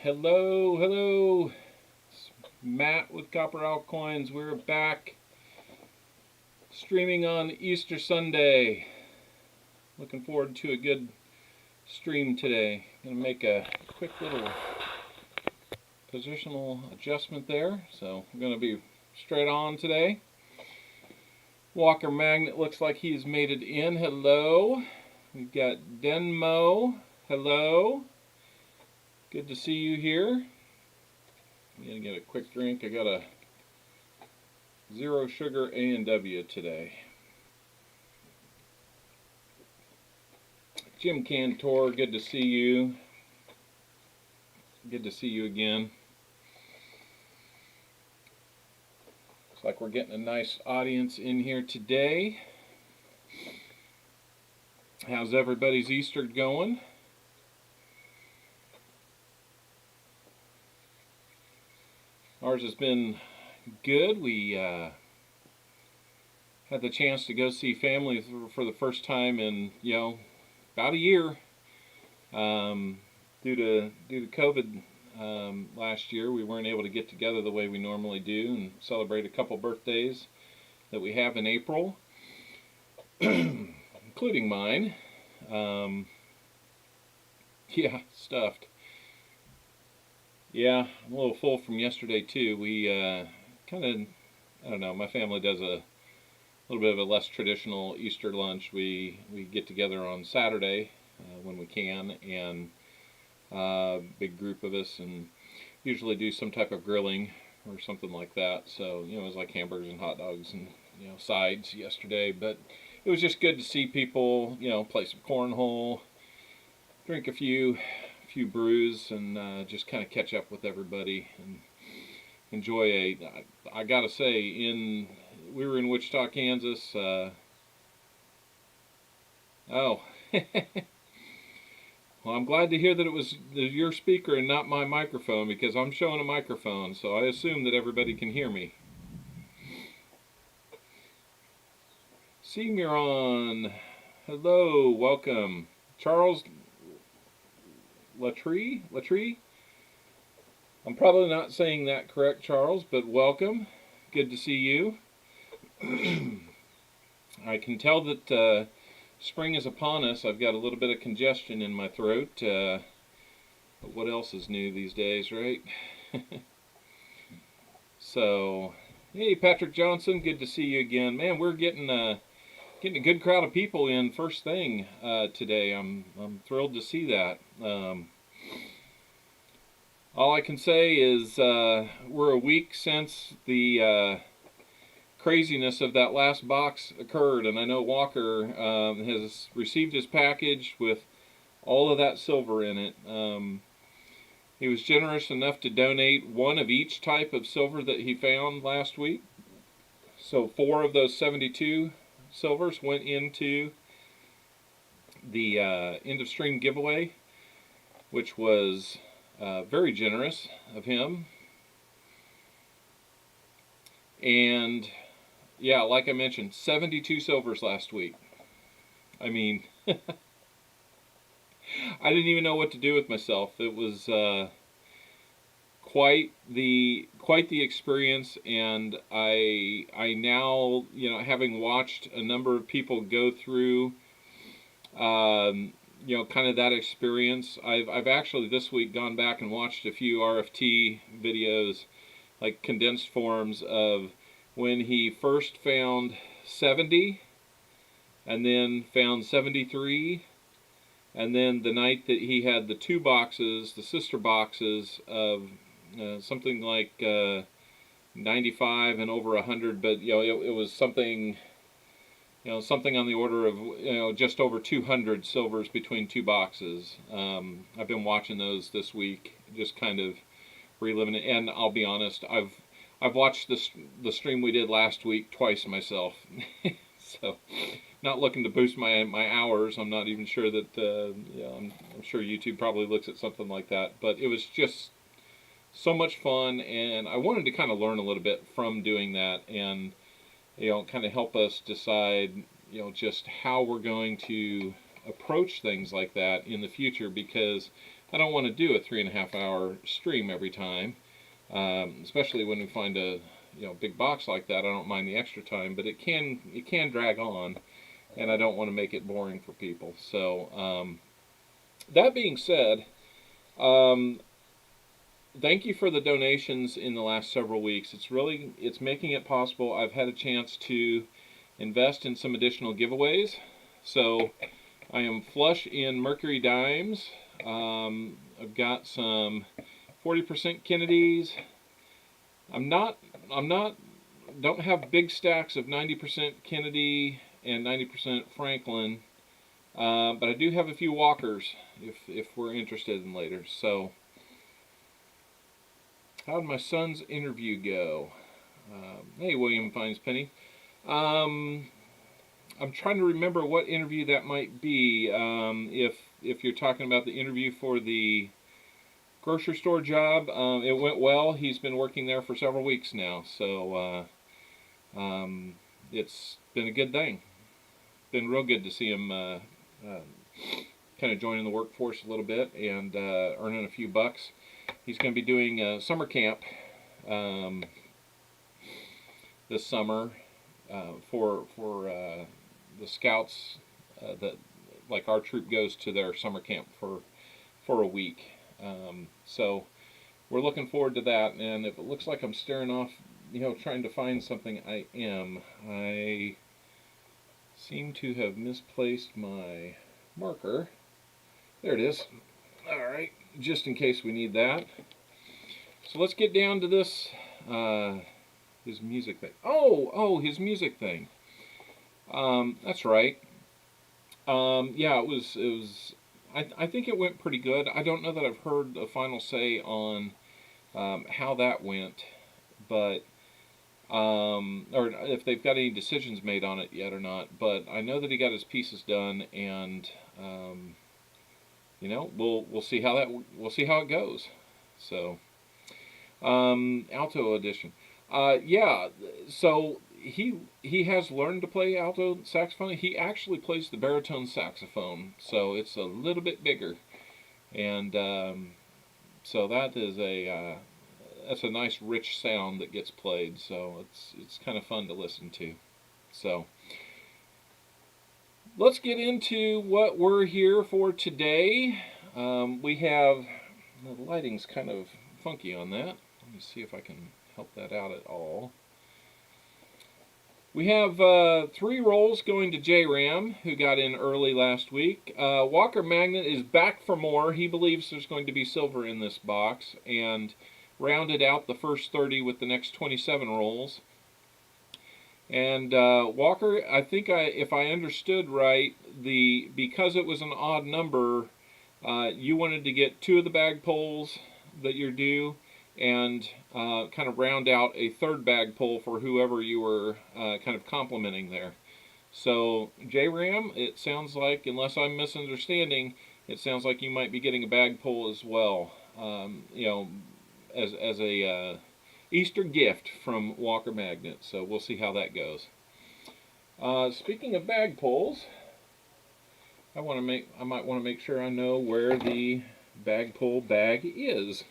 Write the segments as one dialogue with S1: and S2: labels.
S1: Hello, hello. It's Matt with Copper Altcoins. We're back streaming on Easter Sunday. Looking forward to a good stream today. Gonna make a quick little positional adjustment there. So we're gonna be straight on today. Walker Magnet looks like he's made it in. Hello. We've got Denmo. Hello. Good to see you here. I'm gonna get a quick drink. I got a zero sugar A&W today. Jim Cantor, good to see you. Good to see you again. Looks like we're getting a nice audience in here today. How's everybody's Easter going? Ours has been good. We had the chance to go see family for the first time in, about a year. Due to COVID last year, we weren't able to get together the way we normally do and celebrate a couple birthdays that we have in April, including mine. Yeah, stuffed. Yeah, I'm a little full from yesterday too. We kind of, I don't know, my family does a little bit of a less traditional Easter lunch. We get together on Saturday when we can, and big group of us, and usually do some type of grilling or something like that. So it was like hamburgers and hot dogs and sides yesterday. But it was just good to see people, you know, play some cornhole, drink a few brews, and just kind of catch up with everybody and enjoy I gotta say, we were in Wichita, Kansas. Oh, well, I'm glad to hear that it was your speaker and not my microphone, because I'm showing a microphone, so I assume that everybody can hear me. Cimarron, hello, welcome. Charles Latree? I'm probably not saying that correct, Charles, but welcome. Good to see you. I can tell that spring is upon us. I've got a little bit of congestion in my throat. But what else is new these days, right? So, hey, Patrick Johnson, good to see you again. Man, we're getting a good crowd of people in first thing today. I'm thrilled to see that. All I can say is we're a week since the craziness of that last box occurred, and I know Walker has received his package with all of that silver in it. He was generous enough to donate one of each type of silver that he found last week. So 4 of those 72 silvers went into the end of stream giveaway, which was very generous of him. And yeah, like I mentioned, 72 silvers last week. I mean, I didn't even know what to do with myself. It was quite the experience, and I now, you know, having watched a number of people go through, you know, kind of that experience. I've actually this week gone back and watched a few RFT videos, like condensed forms of when he first found 70, and then found 73, and then the night that he had the 2 boxes, the sister boxes of something like 95 and over 100, but you know, it was something, you know, something on the order of, you know, just over 200 silvers between 2 boxes. I've been watching those this week, just kind of reliving it, and I'll be honest, I've watched the stream we did last week twice myself. So, not looking to boost my hours. I'm not even sure that, yeah, I'm sure YouTube probably looks at something like that. But it was just so much fun, and I wanted to kind of learn a little bit from doing that, and, you know, kind of help us decide, you know, just how we're going to approach things like that in the future, because I don't want to do a 3.5 hour stream every time, especially when we find a, you know, big box like that. I don't mind the extra time, but it can drag on, and I don't want to make it boring for people. So that being said, thank you for the donations in the last several weeks. It's making it possible. I've had a chance to invest in some additional giveaways, so I am flush in Mercury dimes. I've got some 40% Kennedys. Don't have big stacks of 90% Kennedy and 90% Franklin, but I do have a few Walkers if we're interested in later. So, how did my son's interview go? Hey, William Finespenny. I'm trying to remember what interview that might be. If you're talking about the interview for the grocery store job, it went well. He's been working there for several weeks now, so it's been a good thing. Been real good to see him kind of joining the workforce a little bit and earning a few bucks. He's going to be doing summer camp this summer for the scouts that, like, our troop goes to their summer camp for a week. So we're looking forward to that, and if it looks like I'm staring off, you know, trying to find something, I am. I seem to have misplaced my marker. There it is. Alright, just in case we need that. So let's get down to this, his music thing. Oh, his music thing. That's right. Yeah, it was. It was. I think it went pretty good. I don't know that I've heard a final say on how that went, but or if they've got any decisions made on it yet or not. But I know that he got his pieces done, and you know, we'll see how it goes. So alto edition. Yeah, so he has learned to play alto saxophone. He actually plays the baritone saxophone, so it's a little bit bigger, and so that is that's a nice rich sound that gets played. So it's kind of fun to listen to. So let's get into what we're here for today. We have the lighting's kind of funky on that. Let me see if I can help that out at all. We have 3 rolls going to J-Ram, who got in early last week. Walker Magnet is back for more. He believes there's going to be silver in this box, and rounded out the first 30 with the next 27 rolls. And Walker, I think if I understood right, because it was an odd number, you wanted to get 2 of the bag pulls that you're due, and kind of round out a 3rd bag pull for whoever you were kind of complimenting there. So J-Ram, it sounds like, unless I'm misunderstanding, it sounds like you might be getting a bag pull as well. You know, as a Easter gift from Walker Magnet. So we'll see how that goes. Speaking of bag pulls, I might want to make sure I know where the bag pull bag is.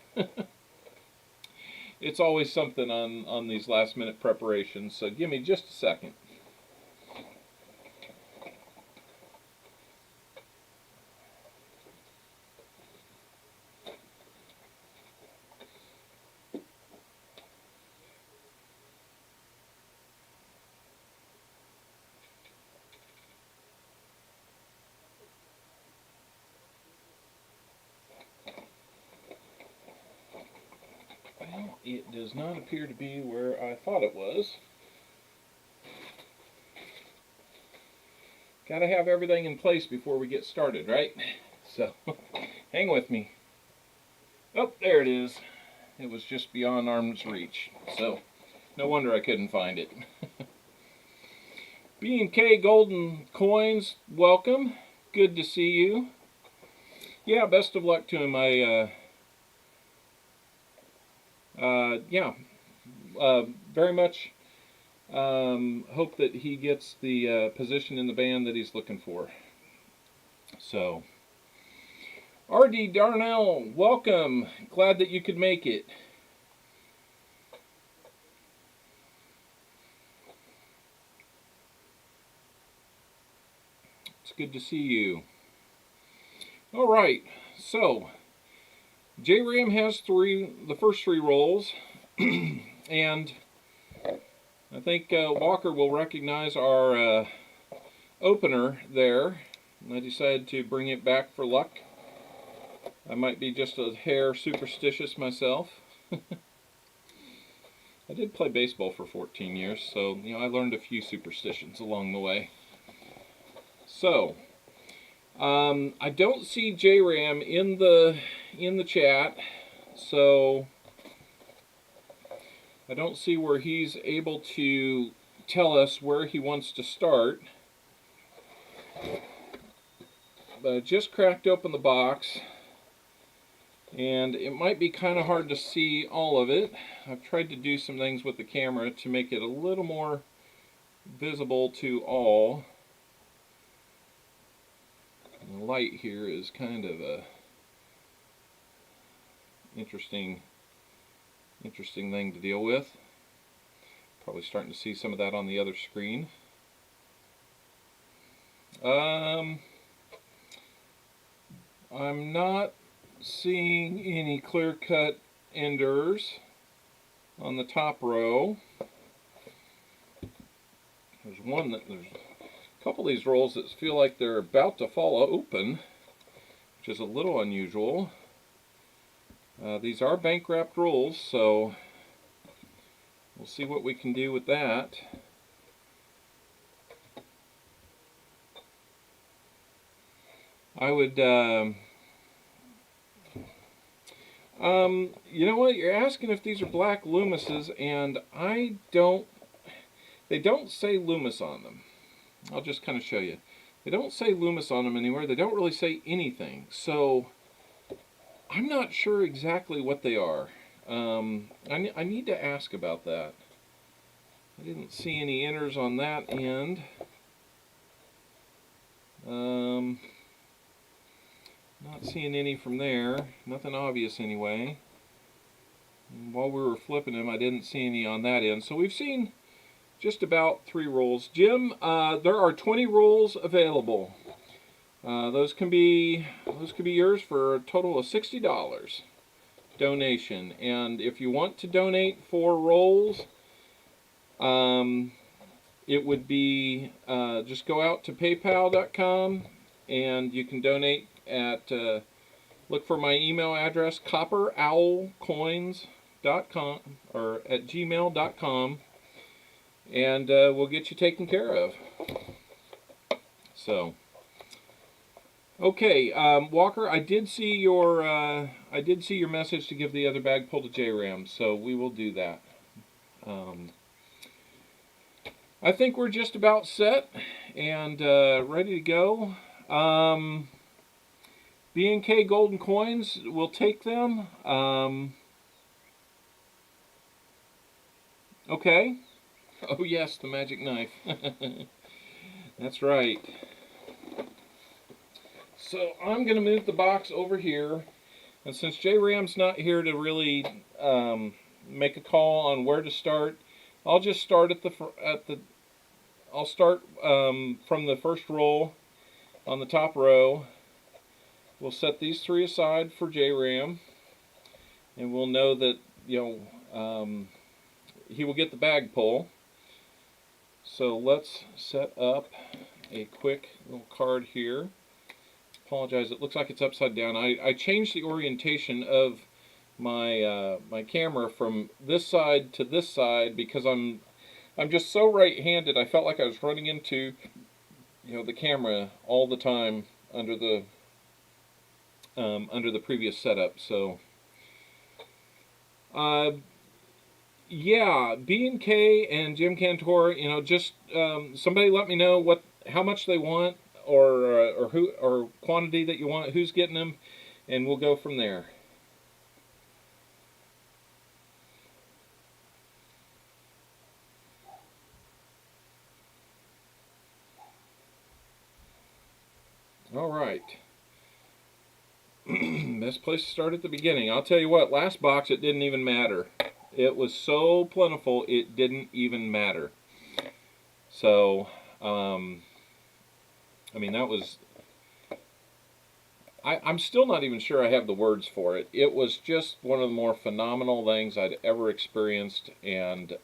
S1: It's always something on these last minute preparations, so give me just a second. Well, it does not appear to be where I thought it was. Gotta have everything in place before we get started, right? So, hang with me. Oh, there it is. It was just beyond arm's reach. So, no wonder I couldn't find it. B&K Golden Coins, welcome. Good to see you. Yeah, best of luck to him. Very much hope that he gets the position in the band that he's looking for. So, R.D. Darnell, welcome. Glad that you could make it. It's good to see you. All right, so J-Ram has the first 3 rolls, and I think Walker will recognize our opener there. I decided to bring it back for luck. I might be just a hair superstitious myself. I did play baseball for 14 years, so you know I learned a few superstitions along the way. So, I don't see J-Ram in the chat, so I don't see where he's able to tell us where he wants to start. But I just cracked open the box, and it might be kind of hard to see all of it. I've tried to do some things with the camera to make it a little more visible to all. The light here is kind of a interesting thing to deal with. Probably starting to see some of that on the other screen. I'm not seeing any clear-cut enders on the top row. There's a couple of these rolls that feel like they're about to fall open, which is a little unusual. These are bank wrapped rolls, so we'll see what we can do with that. I would, you know what? You're asking if these are black Loomises, and they don't say Loomis on them. I'll just kind of show you. They don't say Loomis on them anywhere. They don't really say anything. So, I'm not sure exactly what they are. I need to ask about that. I didn't see any inners on that end. Not seeing any from there. Nothing obvious anyway. And while we were flipping them, I didn't see any on that end. So we've seen just about 3 rolls. Jim, there are 20 rolls available. Those can be yours for a total of $60 donation. And if you want to donate 4 rolls, it would be just go out to paypal.com and you can donate at look for my email address, copperowlcoins.com or at gmail.com, and we'll get you taken care of. So, okay, Walker, I did see your message to give the other bag pull to J-Ram, so we will do that. I think we're just about set and ready to go. B&K Golden Coins, we'll take them. Okay. Oh yes, the magic knife. That's right. So I'm going to move the box over here, and since J-Ram's not here to really make a call on where to start, I'll just start I'll start from the first roll on the top row. We'll set these 3 aside for J-Ram, and we'll know that, you know, he will get the bag pull. So let's set up a quick little card here. Apologize, it looks like it's upside down. I changed the orientation of my my camera from this side to this side because I'm just so right-handed. I felt like I was running into, you know, the camera all the time under the previous setup. So yeah, B&K and Jim Cantor, you know, just somebody let me know how much they want, or who, or quantity that you want, who's getting them, and we'll go from there. All right. Best place to start at the beginning. I'll tell you what, last box it didn't even matter. It was so plentiful it didn't even matter. So, I mean, that was... I'm still not even sure I have the words for it. It was just one of the more phenomenal things I'd ever experienced, and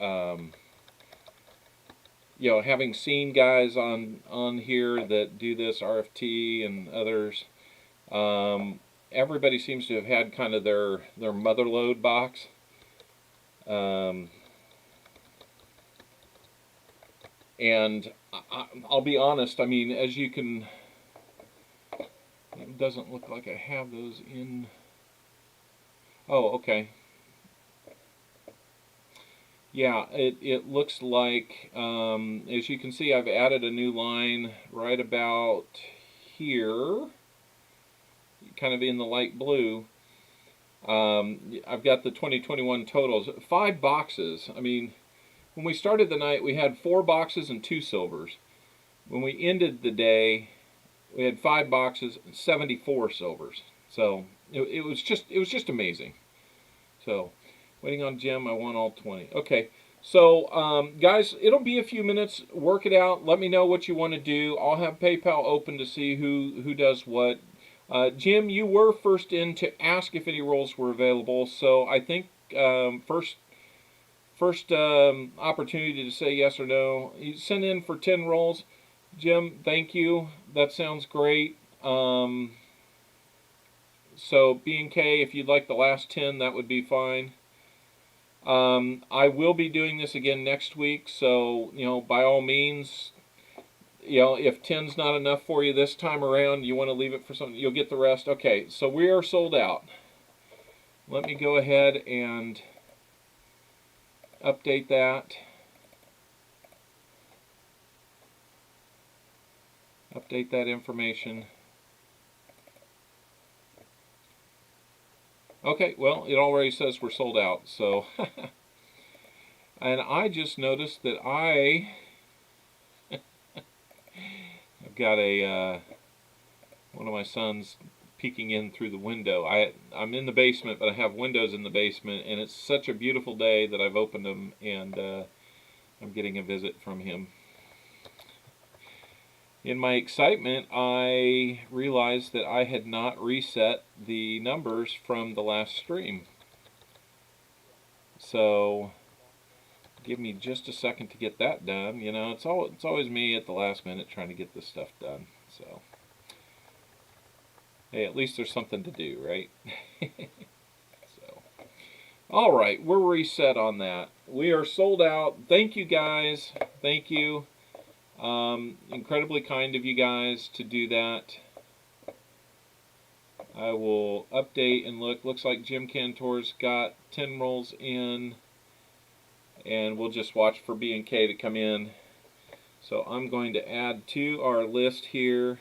S1: you know, having seen guys on here that do this, RFT and others, everybody seems to have had kind of their motherlode box. And I'll be honest, I mean, as you can, it doesn't look like I have those in. Oh, okay. Yeah, it looks like, as you can see, I've added a new line right about here, kind of in the light blue. I've got the 2021 totals, 5 boxes. I mean, when we started the night, we had 4 boxes and 2 silvers. When we ended the day, we had 5 boxes and 74 silvers. So it was just amazing. So, waiting on Jim, I want all 20. Okay, so guys, it'll be a few minutes. Work it out. Let me know what you want to do. I'll have PayPal open to see who does what. Jim, you were first in to ask if any rolls were available, so I think first opportunity to say yes or no. You sent in for 10 rolls. Jim, thank you. That sounds great. So B&K, if you'd like the last 10, that would be fine. I will be doing this again next week, so, you know, by all means, you know, if 10's not enough for you this time around, you want to leave it for something, you'll get the rest. Okay, so we are sold out. Let me go ahead and update that. Update that information. Okay, well, it already says we're sold out, so. And I just noticed that I've got a one of my sons peeking in through the window. I'm in the basement, but I have windows in the basement, and it's such a beautiful day that I've opened them, and I'm getting a visit from him. In my excitement, I realized that I had not reset the numbers from the last stream. So give me just a second to get that done. You know, it's always me at the last minute trying to get this stuff done. So hey, at least there's something to do, right? So, all right, we're reset on that. We are sold out. Thank you guys. Thank you. Incredibly kind of you guys to do that. I will update and look. Looks like Jim Cantor's got 10 rolls in, and we'll just watch for B&K to come in. So I'm going to add to our list here.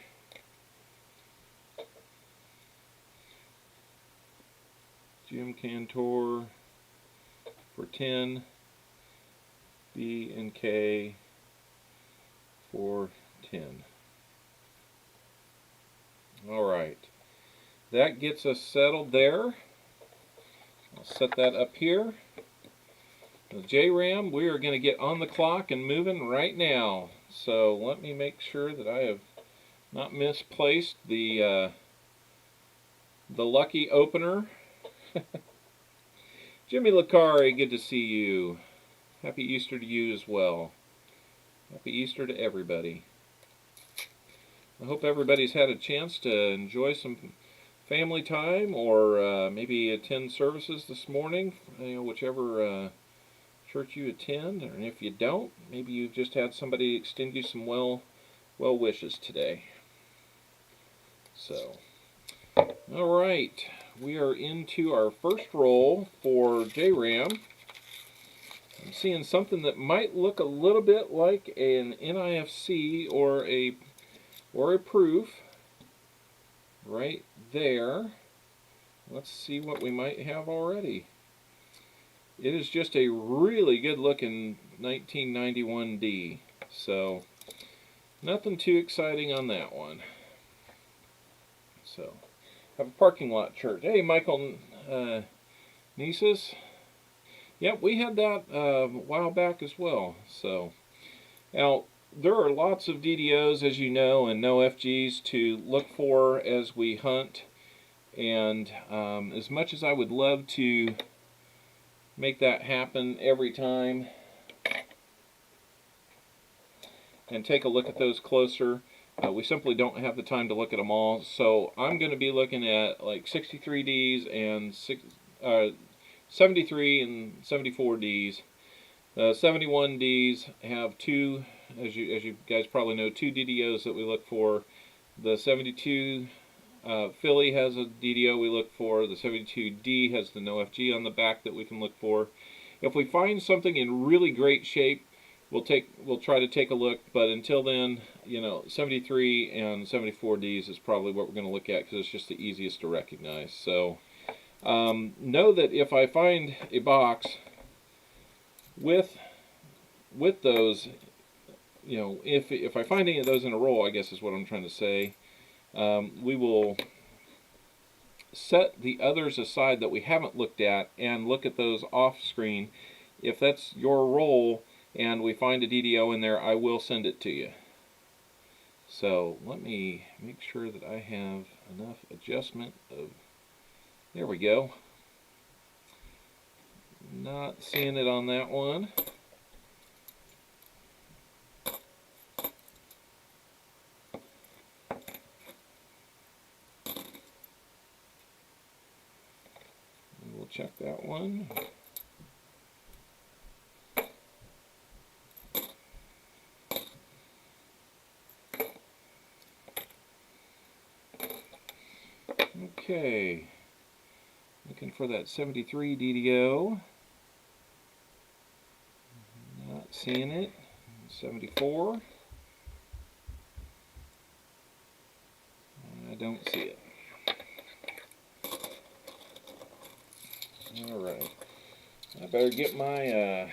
S1: Jim Cantor for 10, B&K for 10. All right, that gets us settled there. I'll set that up here. The JRAM, we are going to get on the clock and moving right now. So let me make sure that I have not misplaced the lucky opener. Jimmy Lacari, good to see you. Happy Easter to you as well. Happy Easter to everybody. I hope everybody's had a chance to enjoy some family time, or maybe attend services this morning, you know, whichever church you attend, or if you don't, maybe you've just had somebody extend you some well wishes today. So, all right, we are into our first roll for JRAM. I'm seeing something that might look a little bit like an NIFC or a proof right there. Let's see what we might have already. It is just a really good looking 1991D, so nothing too exciting on that one. So, have a parking lot church. Hey, Michael Nieces. Yep, we had that a while back as well. So, now there are lots of DDOs, as you know, and no FGs to look for as we hunt. And as much as I would love to make that happen every time and take a look at those closer, we simply don't have the time to look at them all. So I'm going to be looking at like 63Ds and 73 and 74Ds. 71Ds have two, as you guys probably know, two DDOs that we look for. The 72 Philly has a DDO we look for. The 72D has the no FG on the back that we can look for. If we find something in really great shape, we'll try to take a look. But until then, you know, 73 and 74Ds is probably what we're going to look at because it's just the easiest to recognize. So know that if I find a box with those, you know, if I find any of those in a roll, I guess is what I'm trying to say, we will set the others aside that we haven't looked at and look at those off screen. If that's your roll and we find a DDO in there, I will send it to you. So let me make sure that I have enough adjustment of, there we go. Not seeing it on that one. We'll check that one. Okay, looking for that 73 DDO. Not seeing it. 74. I don't see it. Alright, I better get my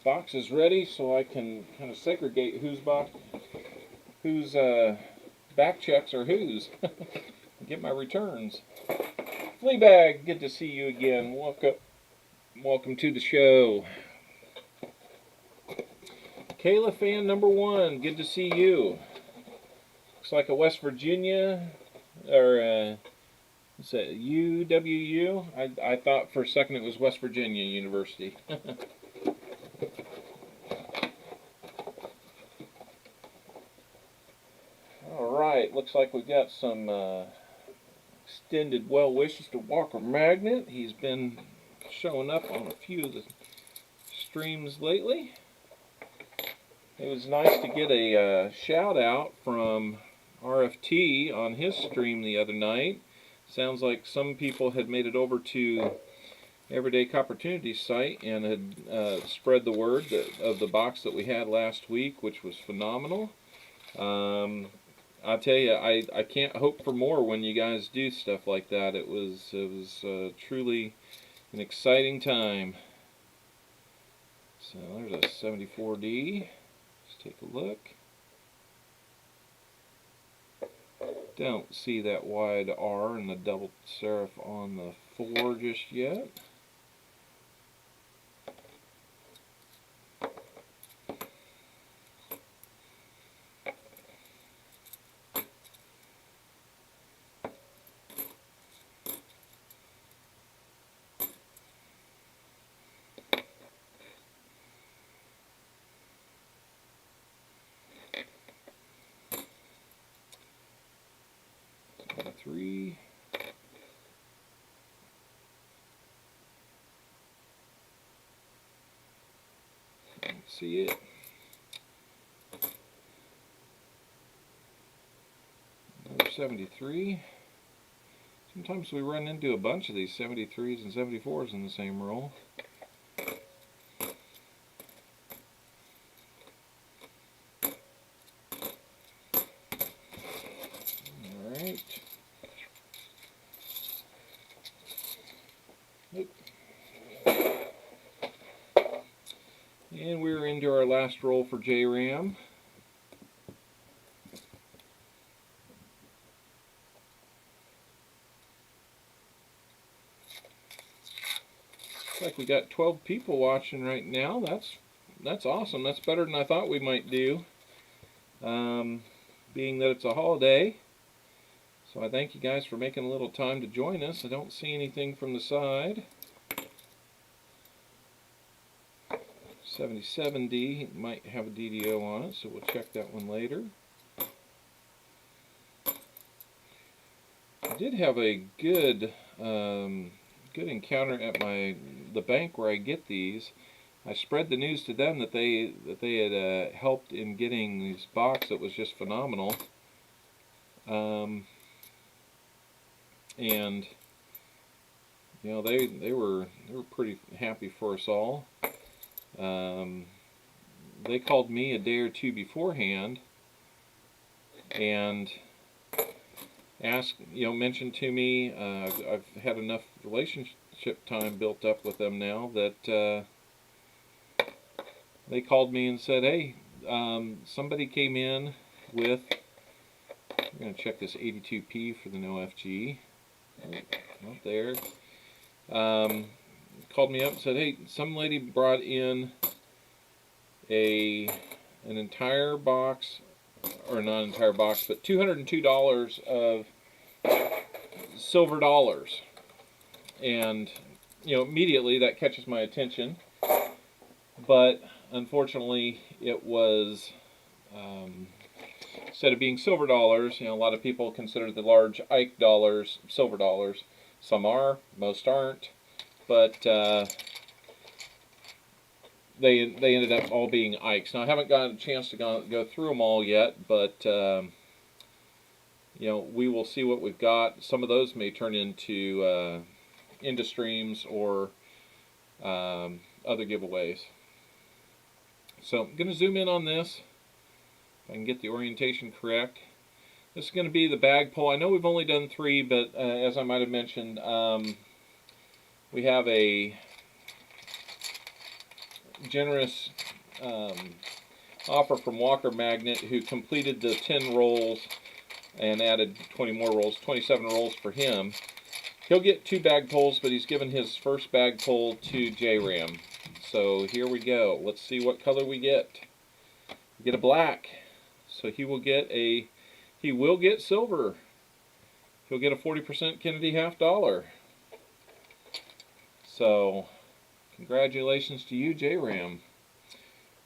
S1: boxes ready so I can kind of segregate whose back checks are whose. Get my returns. Fleabag, good to see you again. Welcome to the show. Kayla fan number 1, good to see you. Looks like a West Virginia, or what's that, UWU? I thought for a second it was West Virginia University. Alright, looks like we've got some extended well wishes to Walker Magnet. He's been showing up on a few of the streams lately. It was nice to get a shout out from RFT on his stream the other night. Sounds like some people had made it over to Everyday Copportunity's site and had spread the word of the box that we had last week, which was phenomenal. I'll tell you, I can't hope for more when you guys do stuff like that. It was truly an exciting time. So there's a 74D. Let's take a look. Don't see that wide R and the double serif on the 4 just yet. Three. Don't see it. Another 73. Sometimes we run into a bunch of these 73s and 74s in the same roll. Alright. And we're into our last roll for JRAM. Looks like we got 12 people watching right now. That's awesome. That's better than I thought we might do. Being that it's a holiday. So I thank you guys for making a little time to join us. I don't see anything from the side. 77D might have a DDO on it, so we'll check that one later. I did have a good encounter at the bank where I get these. I spread the news to them that they had helped in getting this box that was just phenomenal. And you know, they were pretty happy for us all. They called me a day or two beforehand and asked, mentioned to me, I've had enough relationship time built up with them now that they called me and said, hey, somebody came in with, we're going to check this 82P for the no FG. Not there. Called me up and said, hey, some lady brought in an entire box, or not an entire box, but $202 of silver dollars. And immediately that catches my attention, but unfortunately it was instead of being silver dollars, a lot of people consider the large Ike dollars silver dollars. Some are, most aren't, but they ended up all being Ikes. Now I haven't gotten a chance to go through them all yet, but we will see what we've got. Some of those may turn into streams or other giveaways. So I'm going to zoom in on this, if I can get the orientation correct. This is going to be the bag pull. I know we've only done 3, but as I might have mentioned, we have a generous offer from Walker Magnet, who completed the 10 rolls and added 20 more rolls, 27 rolls for him. He'll get 2 bag pulls, but he's given his first bag pull to JRAM. So here we go. Let's see what color we get. We get a black. So he will get silver. He'll get a 40% Kennedy half dollar. So congratulations to you, JRAM.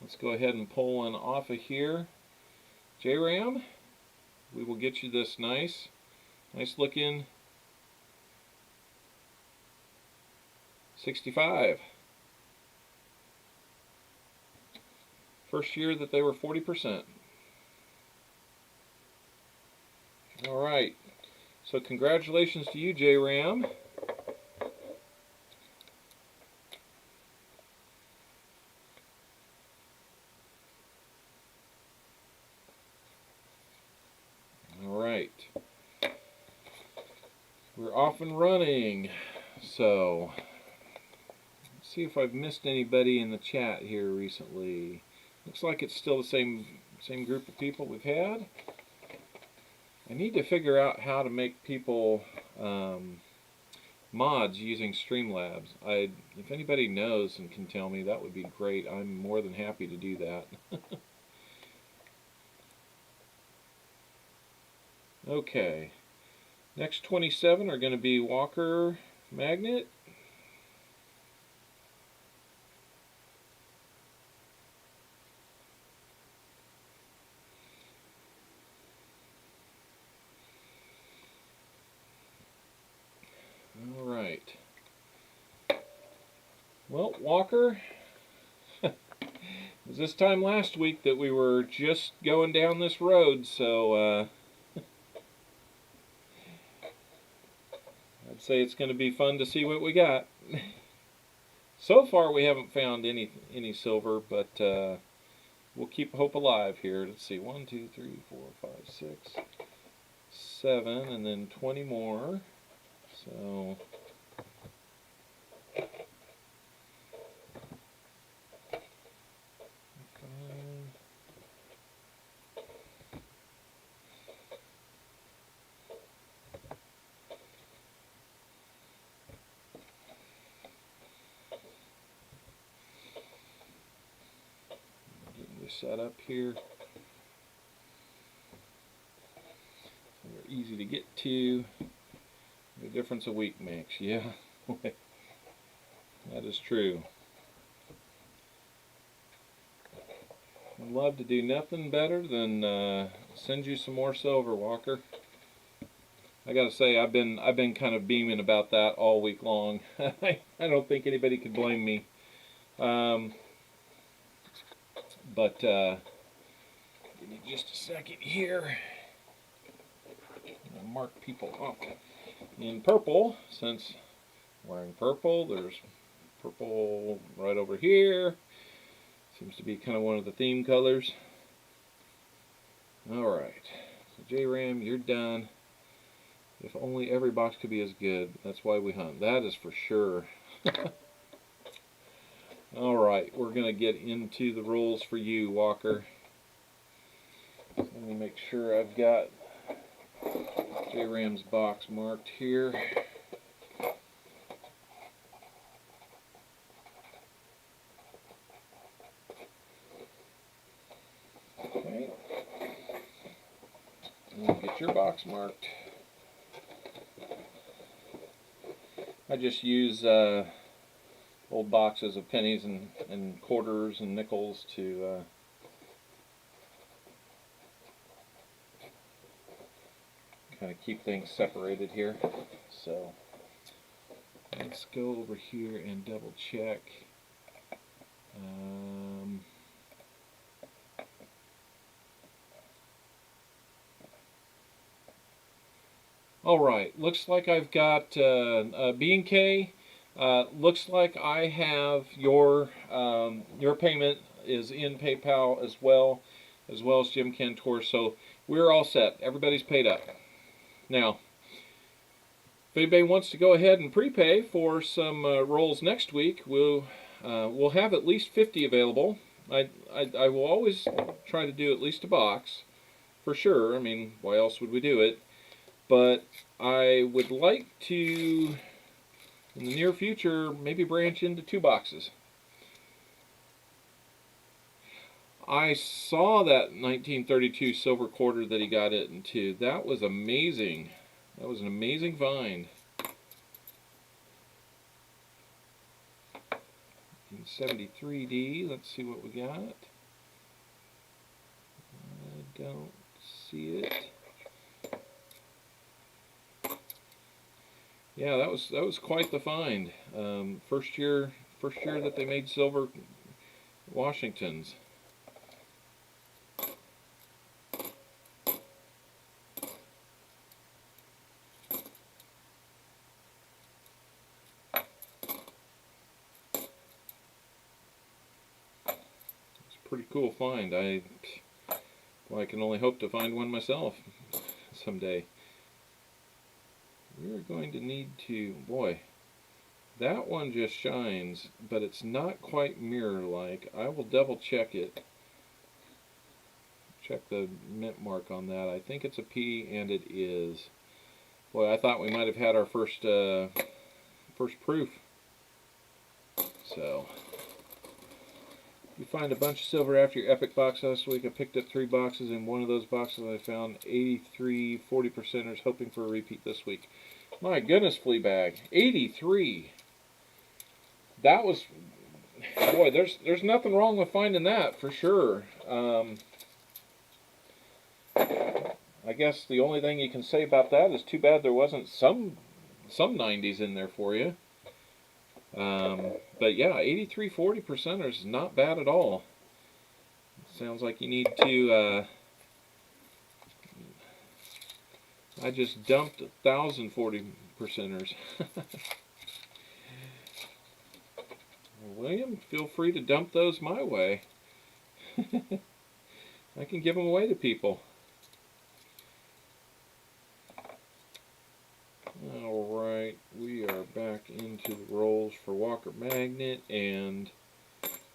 S1: Let's go ahead and pull one off of here. JRAM, we will get you this nice looking 65. First year that they were 40%. Alright, so congratulations to you, JRAM. Alright, we're off and running. So let's see if I've missed anybody in the chat here recently. Looks like it's still the same group of people we've had. I need to figure out how to make people mods using Streamlabs. If anybody knows and can tell me, that would be great. I'm more than happy to do that. Okay, next 27 are going to be Walker Magnet. Alright. Well, Walker, it was this time last week that we were just going down this road, so I'd say it's going to be fun to see what we got. So far we haven't found any silver, but we'll keep hope alive here. Let's see, 1, 2, 3, 4, 5, 6, 7, and then 20 more. So getting this set up here. So they're easy to get to. The difference a week makes, yeah. That is true. I'd love to do nothing better than send you some more silver, Walker. I gotta say, I've been kind of beaming about that all week long. I don't think anybody could blame me. But give me just a second here. I'm gonna mark people off in purple, since I'm wearing purple. There's purple right over here. Seems to be kind of one of the theme colors. Alright, so JRAM, you're done. If only every box could be as good. That's why we hunt. That is for sure. Alright, we're going to get into the rolls for you, Walker. Let me make sure I've got JRAM's box marked here. Okay. And get your box marked. I just use old boxes of pennies and quarters and nickels to kind of keep things separated here. So let's go over here and double check. All right, looks like I've got B&K. Looks like I have your payment is in PayPal as well as Jim Cantor. So we're all set. Everybody's paid up. Now, if anybody wants to go ahead and prepay for some rolls next week, we'll have at least 50 available. I will always try to do at least a box, for sure. I mean, why else would we do it? But I would like to, in the near future, maybe branch into 2 boxes. I saw that 1932 silver quarter that he got it into. That was amazing. That was an amazing find. 73D, let's see what we got. I don't see it. Yeah, that was quite the find. First year that they made silver Washingtons. It's a pretty cool find. Well, I can only hope to find one myself someday. We're going to need to, boy, that one just shines, but it's not quite mirror-like. I will double check it. Check the mint mark on that. I think it's a P, and it is. Boy, I thought we might have had our first proof. So, you find a bunch of silver after your epic box last week. I picked up 3 boxes. In one of those boxes, I found 83 40%ers, hoping for a repeat this week. My goodness, Fleabag, 83. That was, boy. There's nothing wrong with finding that for sure. I guess the only thing you can say about that is too bad there wasn't some 90s in there for you. But yeah, 83 40%ers is not bad at all. Sounds like you need to. I just dumped 1,000 40%ers. William, feel free to dump those my way. I can give them away to people. Alright, we are back into the rolls for Walker Magnet, and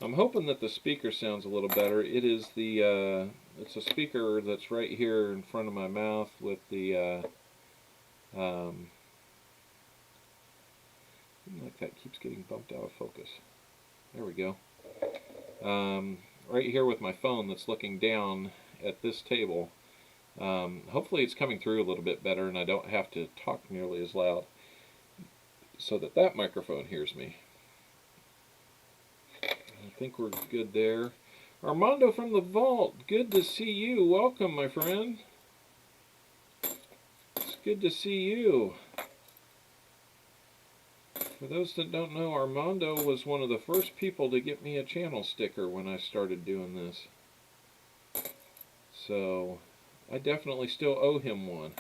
S1: I'm hoping that the speaker sounds a little better. It is the, it's a speaker that's right here in front of my mouth with the, like that keeps getting bumped out of focus. There we go. Right here with my phone that's looking down at this table. Hopefully it's coming through a little bit better and I don't have to talk nearly as loud so that microphone hears me. I think we're good there. Armando from the vault, good to see you. Welcome, my friend. It's good to see you. For those that don't know, Armando was one of the first people to get me a channel sticker when I started doing this. So I definitely still owe him one.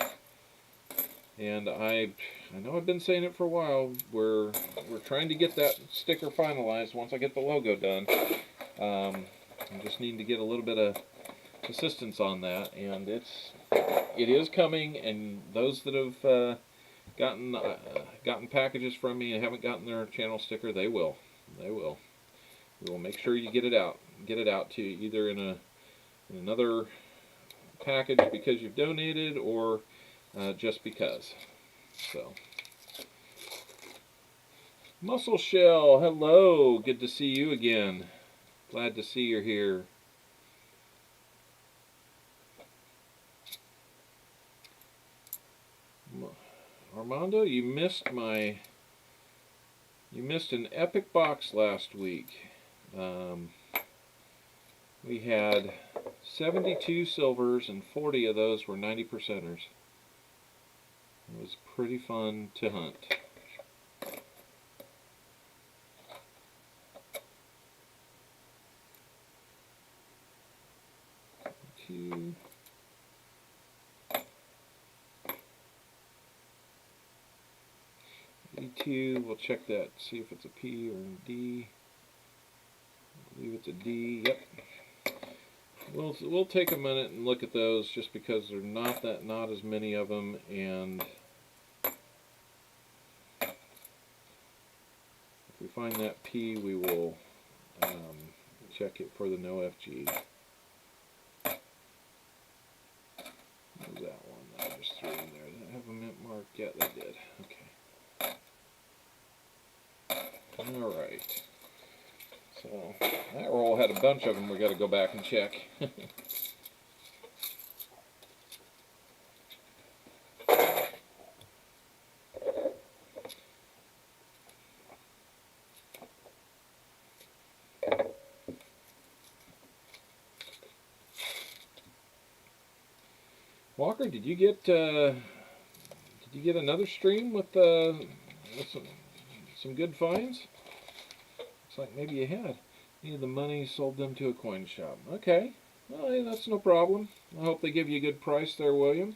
S1: And I know I've been saying it for a while. We're trying to get that sticker finalized once I get the logo done. I just need to get a little bit of assistance on that, and it is coming. And those that have gotten packages from me and haven't gotten their channel sticker, they will. We will make sure you get it out to you, either in another package because you've donated, or just because. So, Muscle Shell, hello, good to see you again. Glad to see you're here. Armando, you missed an epic box last week. We had 72 silvers and 40 of those were 90%ers. It was pretty fun to hunt. Two. D2. We'll check that, see if it's a P or a D. I believe it's a D. Yep. We'll take a minute and look at those, just because there's not as many of them, and if we find that P, we will check it for the no FG. What was that one that I just threw in there? Did it have a mint mark? Yeah, that did. Okay. Alright. So, that roll had a bunch of them we got to go back and check. Walker, did you get another stream with some good finds? Looks like maybe you had. Needed the money, sold them to a coin shop. Okay, well, hey, that's no problem. I hope they give you a good price there, William.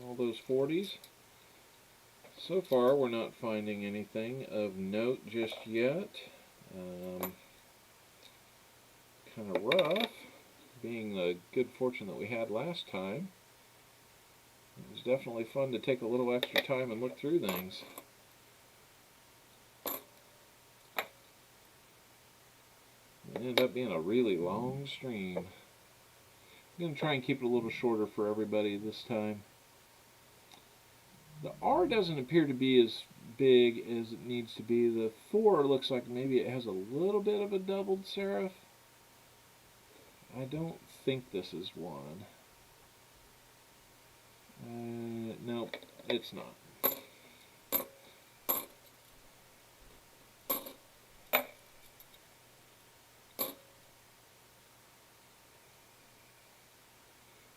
S1: All those 40s. So far, we're not finding anything of note just yet. Kind of rough, being the good fortune that we had last time. It was definitely fun to take a little extra time and look through things. It ended up being a really long stream. I'm going to try and keep it a little shorter for everybody this time. The R doesn't appear to be as big as it needs to be. The Thor looks like maybe it has a little bit of a doubled serif. I don't think this is one. Nope, it's not.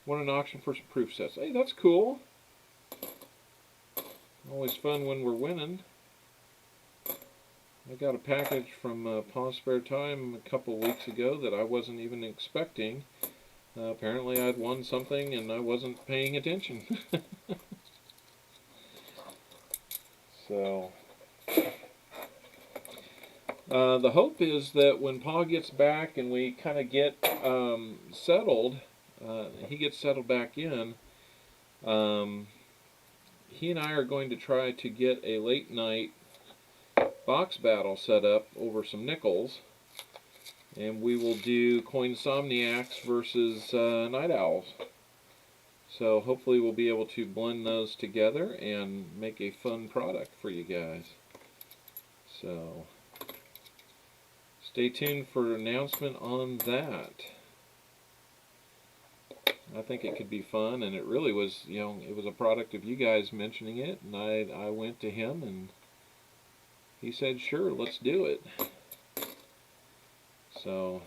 S1: Won an auction for some proof sets. Hey, that's cool. Always fun when we're winning. I got a package from Paw Spare Time a couple weeks ago that I wasn't even expecting. Apparently I'd won something and I wasn't paying attention. So, the hope is that when Pa gets back and we kind of get settled, he gets settled back in, he and I are going to try to get a late night box battle set up over some nickels, and we will do Coinsomniacs versus Night Owls. So hopefully we'll be able to blend those together and make a fun product for you guys. So stay tuned for an announcement on that. I think it could be fun, and it really was, you know, it was a product of you guys mentioning it, and I went to him and he said, sure, let's do it. So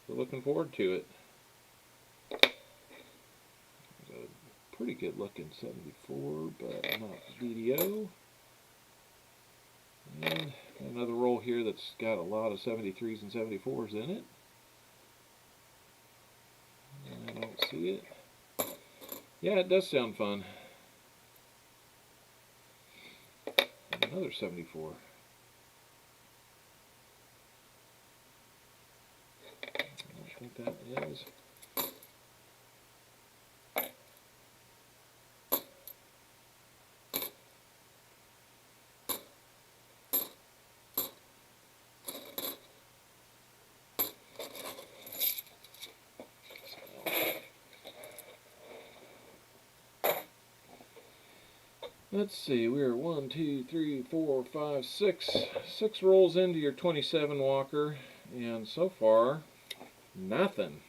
S1: we're looking forward to it. It's a pretty good looking 74, but not DDO. And another roll here that's got a lot of 73s and 74s in it. I don't see it. Yeah, it does sound fun. And another 74. I think that is. Let's see, we're 1, 2, 3, 4, 5, 6 rolls into your 27, Walker, and so far, nothing.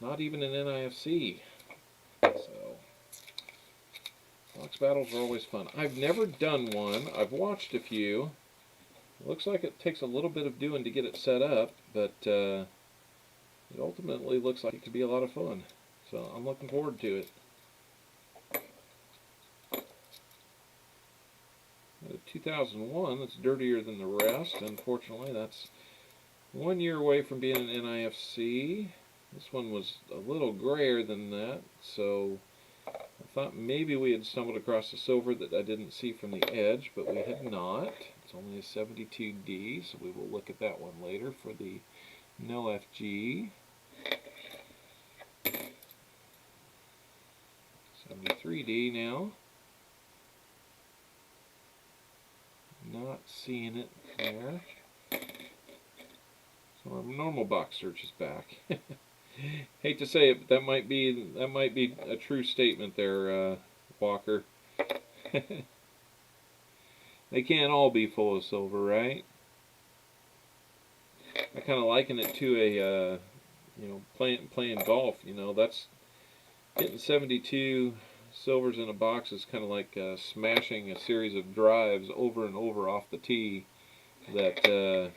S1: Not even an NIFC. So, box battles are always fun. I've never done one. I've watched a few. It looks like it takes a little bit of doing to get it set up, but it ultimately looks like it could be a lot of fun. So I'm looking forward to it. 2001, that's dirtier than the rest. Unfortunately, that's 1 year away from being an NIFC. This one was a little grayer than that, so I thought maybe we had stumbled across a silver that I didn't see from the edge, but we had not. It's only a 72D, so we will look at that one later for the no FG. 73D now. Not seeing it there. So our normal box search is back. Hate to say it, but that might be a true statement there, Walker. They can't all be full of silver, right? I kind of liken it to a you know, playing golf. You know, that's getting 72 silvers in a box is kind of like smashing a series of drives over and over off the tee that are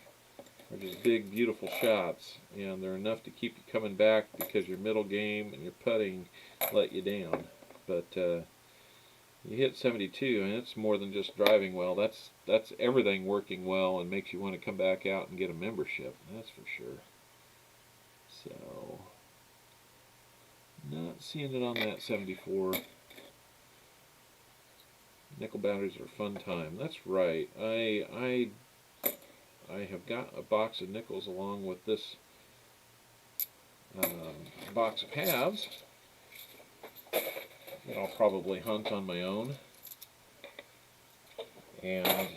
S1: just big, beautiful shots, and they're enough to keep you coming back because your middle game and your putting let you down. But you hit 72, and it's more than just driving well. That's everything working well and makes you want to come back out and get a membership. That's for sure. So, not seeing it on that 74. Nickel batteries are a fun time. That's right. I have got a box of nickels along with this box of halves that I'll probably hunt on my own. And I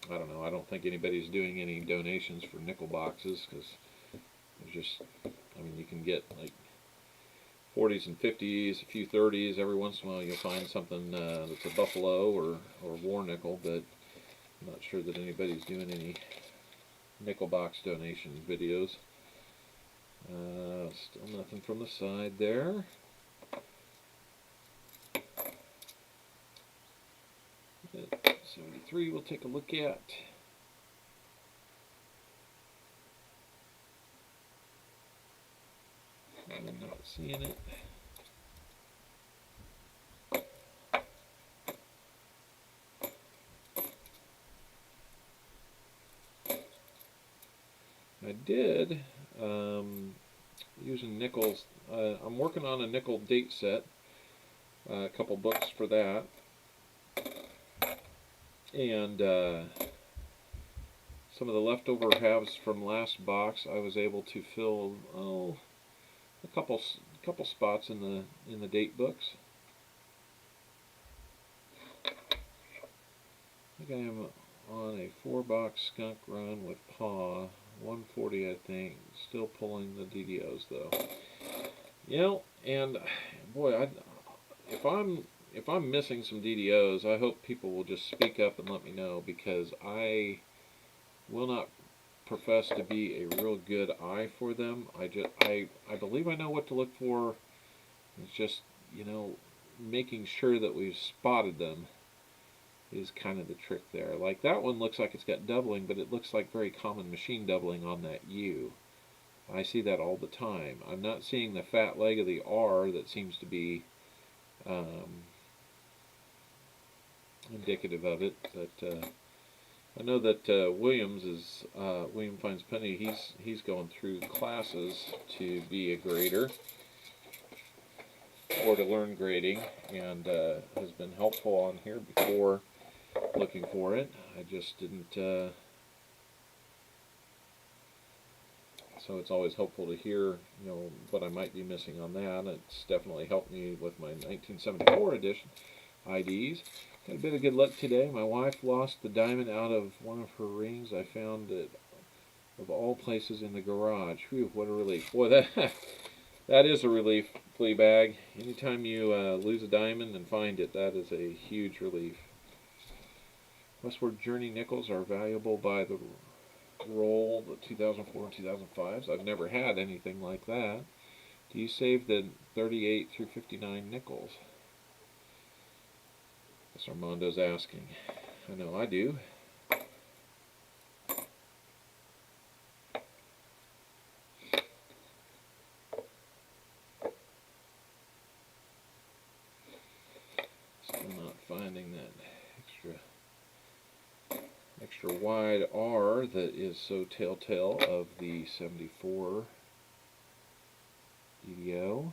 S1: don't know, I don't think anybody's doing any donations for nickel boxes because there's just, I mean, you can get like 40s and 50s, a few 30s. Every once in a while you'll find something that's a buffalo or war nickel, but I'm not sure that anybody's doing any nickel box donation videos. Still nothing from the side there. At 73 we'll take a look at. I'm not seeing it. I did, using nickels, I'm working on a nickel date set, a couple books for that, and some of the leftover halves from last box I was able to fill, a couple spots in the date books. I think I am on a 4-box skunk run with paw, 140 I think, still pulling the DDOs though. You know, and boy, if I'm missing some DDOs, I hope people will just speak up and let me know, because I will not profess to be a real good eye for them. I believe I know what to look for. It's just, you know, making sure that we've spotted them is kind of the trick there. Like that one looks like it's got doubling, but it looks like very common machine doubling on that U. I see that all the time. I'm not seeing the fat leg of the R that seems to be indicative of it. But I know that William Finds Penny. He's going through classes to be a grader or to learn grading, and has been helpful on here before looking for it. I just didn't. So it's always helpful to hear, you know, what I might be missing on that. It's definitely helped me with my 1974 edition IDs. Got a bit of good luck today. My wife lost the diamond out of one of her rings. I found it, of all places, in the garage. Whew, what a relief. Boy, that is a relief, Fleabag. Anytime you lose a diamond and find it, that is a huge relief. Westward Journey nickels are valuable by the roll, the 2004 and 2005s. I've never had anything like that. Do you save the 38 through 59 nickels? That's Armando's asking. I know I do. Still not finding that extra wide R that is so telltale of the 74 DDO.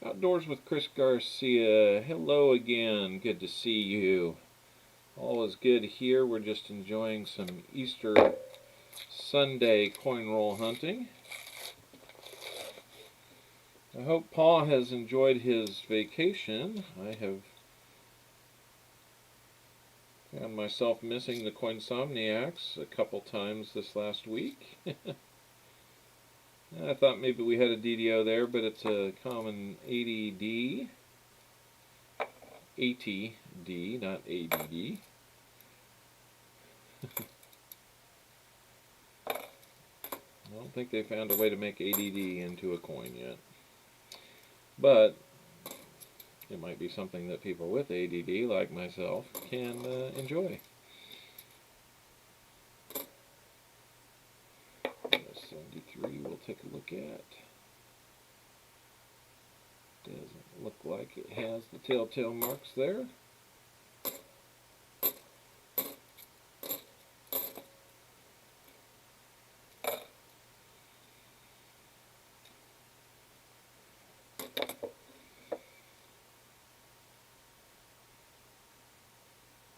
S1: Outdoors with Chris Garcia. Hello again. Good to see you. All is good here. We're just enjoying some Easter Sunday coin roll hunting. I hope Paul has enjoyed his vacation. I have found myself missing the Coinsomniacs a couple times this last week. I thought maybe we had a DDO there, but it's a common ADD. ATD, not ADD. I don't think they found a way to make ADD into a coin yet. But it might be something that people with ADD, like myself, can enjoy. 73 we'll take a look at. Doesn't look like it has the telltale marks there.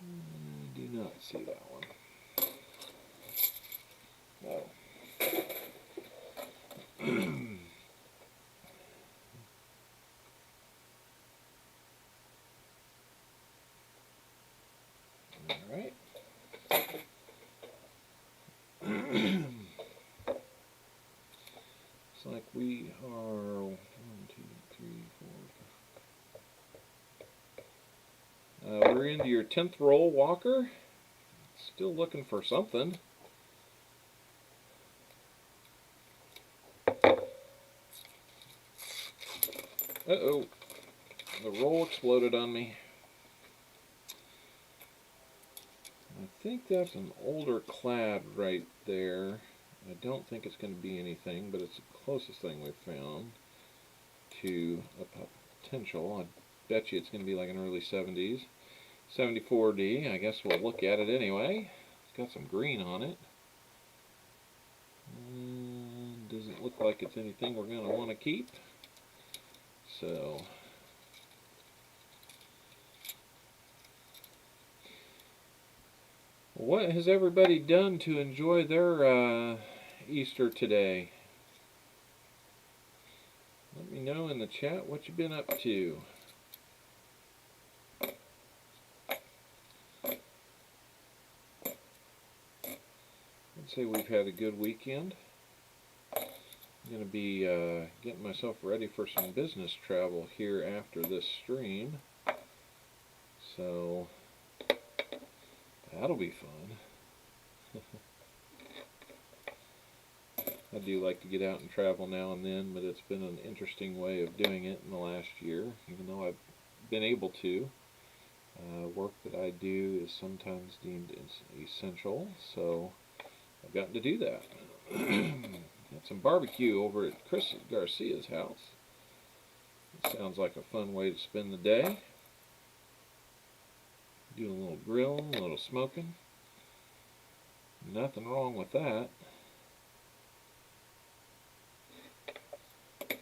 S1: I do not see that one. Oh. Alright. Looks like we are 1, 2, 3, 4. We're into your 10th roll, Walker. Still looking for something. Uh-oh. The roll exploded on me. I think that's an older clad right there. I don't think it's going to be anything, but it's the closest thing we've found to a potential. I bet you it's going to be like an early 70s. 74D, I guess we'll look at it anyway. It's got some green on it. Doesn't look like it's anything we're going to want to keep. So, what has everybody done to enjoy their Easter today? Let me know in the chat what you've been up to. I'd say we've had a good weekend. I'm going to be getting myself ready for some business travel here after this stream. So, that'll be fun. I do like to get out and travel now and then, but it's been an interesting way of doing it in the last year, even though I've been able to. Work that I do is sometimes deemed essential, so I've gotten to do that. Got some barbecue over at Chris Garcia's house. It sounds like a fun way to spend the day. Doing a little grilling, a little smoking. Nothing wrong with that. It's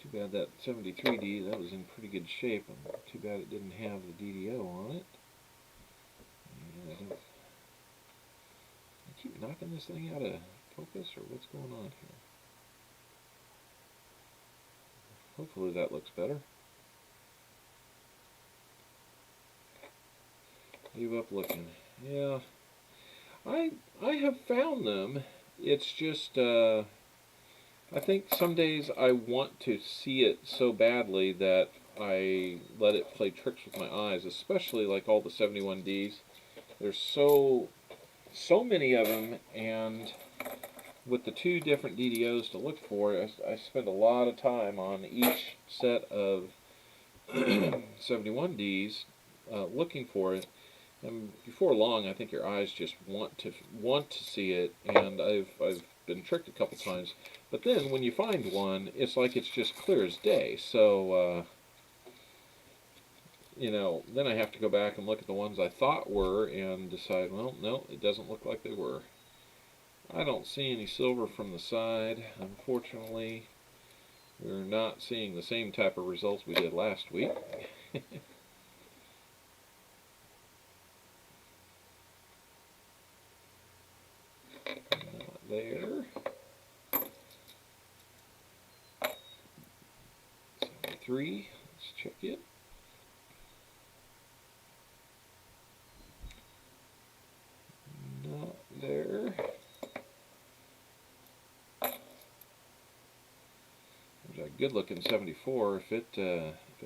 S1: too bad that 73D, that was in pretty good shape. Too bad it didn't have the DDO on it. Yeah, I keep knocking this thing out of focus, or what's going on here? Hopefully that looks better. Leave up looking. Yeah, I have found them. It's just I think some days I want to see it so badly that I let it play tricks with my eyes, especially like all the 71Ds. There's so many of them, and with the two different DDOs to look for, I spend a lot of time on each set of 71Ds looking for it. And before long, I think your eyes just want to see it, and I've been tricked a couple times. But then when you find one, it's like it's just clear as day. So you know, then I have to go back and look at the ones I thought were and decide, well, no, it doesn't look like they were. I don't see any silver from the side, unfortunately. we're not seeing the same type of results we did last week. Not there. 73. Let's check it. Not there. There's a good looking 74. If it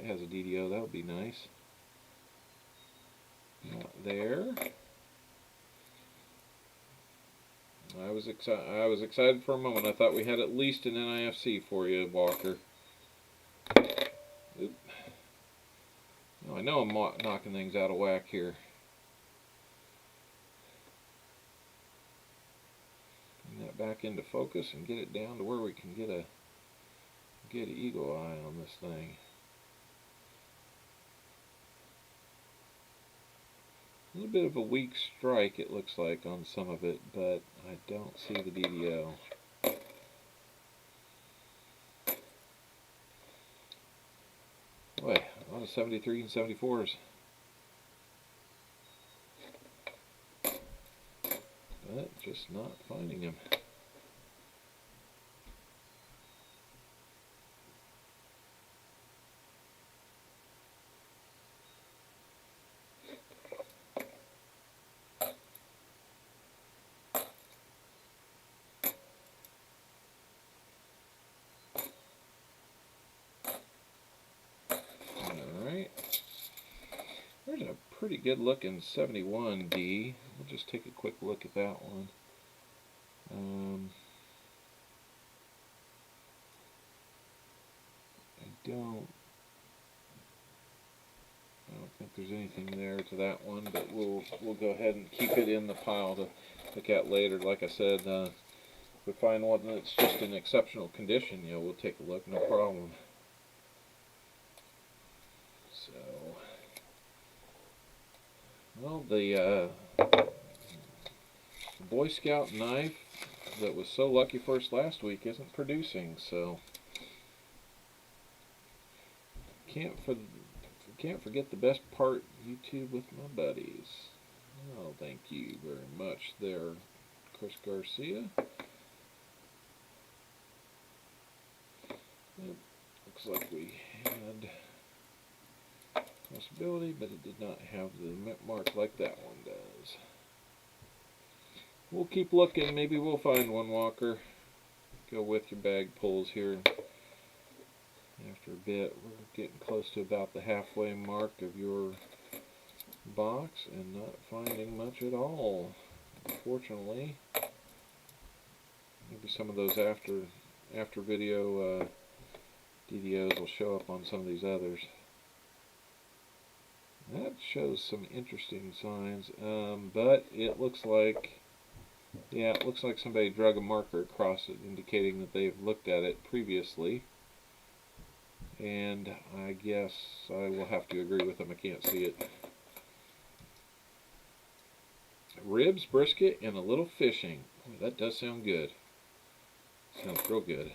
S1: has a DDO, that would be nice. Not there. I was excited for a moment. I thought we had at least an NIFC for you, Walker. Oop. Now, I know I'm knocking things out of whack here. Bring that back into focus and get it down to where we can get an eagle eye on this thing. A little bit of a weak strike, it looks like, on some of it, but I don't see the DDO. Boy, a lot of 73 and 74s. But just not finding them. There's a pretty good looking 71D. We'll just take a quick look at that one. I don't think there's anything there to that one, but we'll go ahead and keep it in the pile to look at later. Like I said, if we find one that's just in exceptional condition, you know, we'll take a look, no problem. So, well, the Boy Scout knife that was so lucky for us last week isn't producing, so can't forget the best part, YouTube with my buddies. Oh, thank you very much there, Chris Garcia. Yep, looks like we had possibility, but it did not have the mark like that one does. We'll keep looking. Maybe we'll find one, Walker. Go with your bag pulls here. After a bit, we're getting close to about the halfway mark of your box and not finding much at all, unfortunately. Maybe some of those after video DDOs will show up on some of these others. That shows some interesting signs, but it looks like, yeah, it looks like somebody drug a marker across it, indicating that they've looked at it previously. And I guess I will have to agree with them. I can't see it. Ribs, brisket, and a little fishing. Boy, that does sound good. Sounds real good.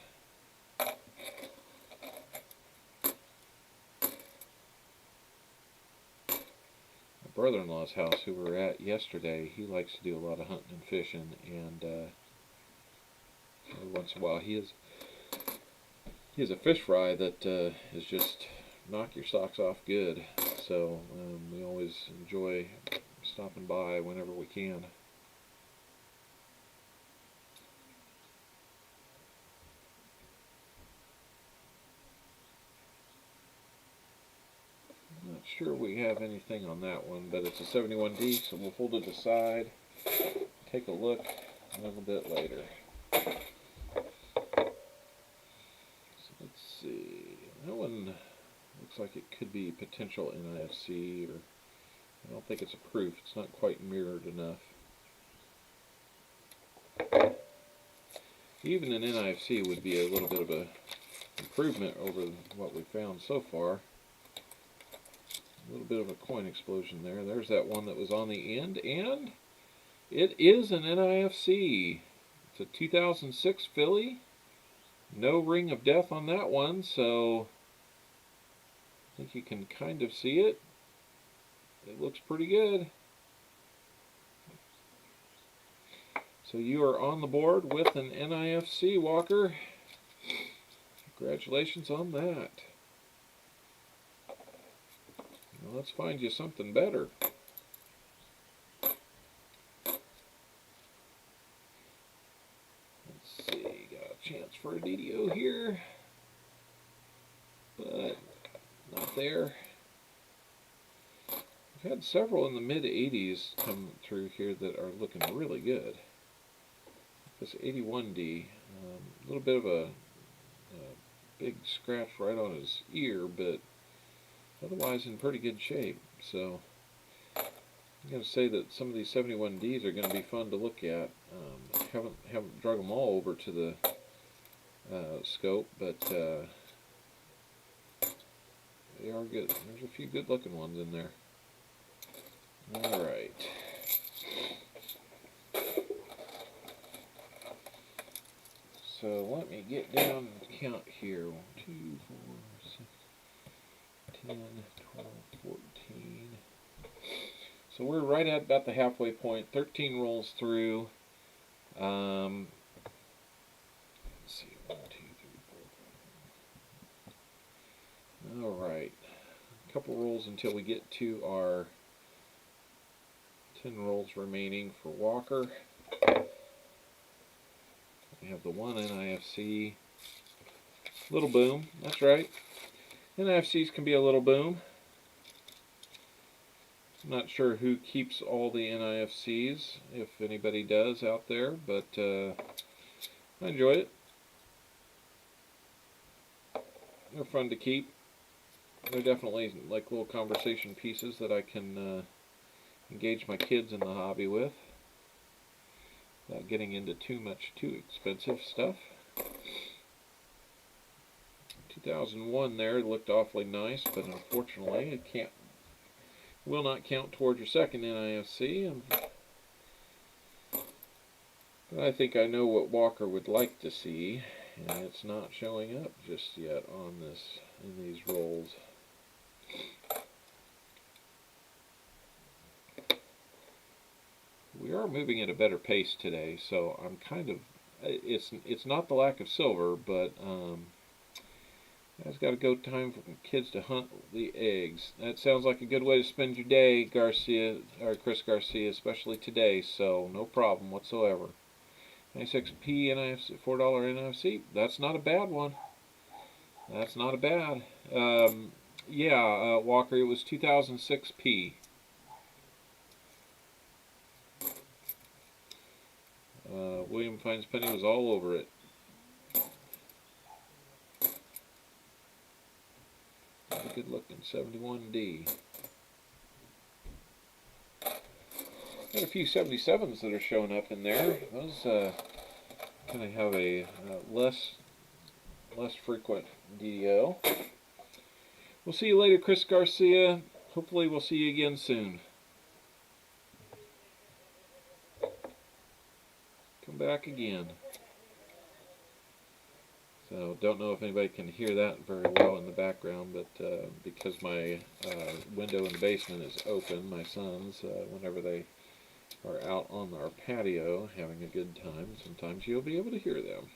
S1: My brother-in-law's house, who we were at yesterday, he likes to do a lot of hunting and fishing, and every once in a while he has a fish fry that is just knock your socks off good. So we always enjoy stopping by whenever we can. I'm not sure we have anything on that one, but it's a 71D, so we'll hold it aside, take a look a little bit later. Let's see, that one looks like it could be potential NIFC, or I don't think it's a proof, it's not quite mirrored enough. Even an NIFC would be a little bit of a improvement over what we found so far. A little bit of a coin explosion there. There's that one that was on the end, and it is an NIFC. It's a 2006 Philly. No ring of death on that one, so I think you can kind of see it. It looks pretty good. So you are on the board with an NIFC, Walker. Congratulations on that. Well, let's find you something better. Let's see, got a chance for a DDO here, but not there. We've had several in the mid-80s come through here that are looking really good. This 81D, a little bit of a big scratch right on his ear, but otherwise in pretty good shape. So I'm going to say that some of these 71Ds are going to be fun to look at. Haven't drug them all over to the scope, but they are good. There's a few good looking ones in there. Alright. So let me get down and count here. 1, 2, 4, 6, 10, 12, 14. So we're right at about the halfway point. 13 rolls through. Let's see, 1, 2, 3, 4. Alright. A couple rolls until we get to our 10 rolls remaining for Walker. We have the one NIFC. Little boom, that's right. NIFCs can be a little boom. I'm not sure who keeps all the NIFCs, if anybody does out there, but I enjoy it. They're fun to keep. They're definitely like little conversation pieces that I can engage my kids in the hobby with without getting into too expensive stuff. 2001 there looked awfully nice, but unfortunately it will not count towards your second NIFC. But I think I know what Walker would like to see, and it's not showing up just yet on in these rolls. We are moving at a better pace today, so I'm kind of, it's not the lack of silver, but it's got to go time for kids to hunt the eggs. That sounds like a good way to spend your day, Garcia, or Chris Garcia, especially today, so no problem whatsoever. 96p NIFC, $4 NFC, that's not a bad one. That's not a bad. Yeah, Walker, it was 2006p. William Finds Penny was all over it. Good looking 71D. Got a few 77s that are showing up in there. Those kind of have a less frequent DDO. We'll see you later, Chris Garcia. Hopefully we'll see you again soon. Come back again. So don't know if anybody can hear that very well in the background, but because my window in the basement is open, my sons, whenever they are out on our patio having a good time, sometimes you'll be able to hear them.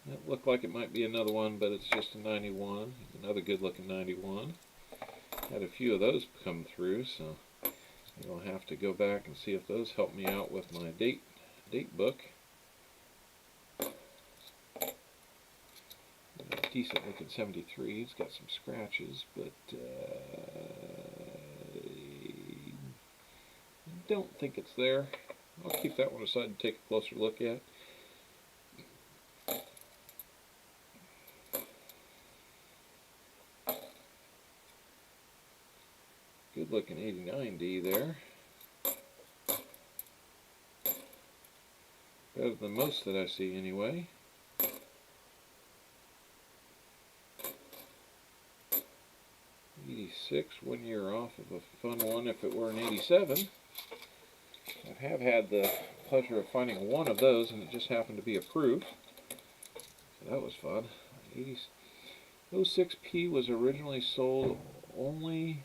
S1: That looked like it might be another one, but it's just a 91. Another good looking 91. Had a few of those come through, so I'll have to go back and see if those help me out with my date book. Decent looking 73. It's got some scratches, but I don't think it's there. I'll keep that one aside and take a closer look at. Good looking 89D there. Better than most that I see anyway. '86, 1 year off of a fun one if it were an '87. I have had the pleasure of finding one of those, and it just happened to be a proof. So that was fun. 06P was originally sold only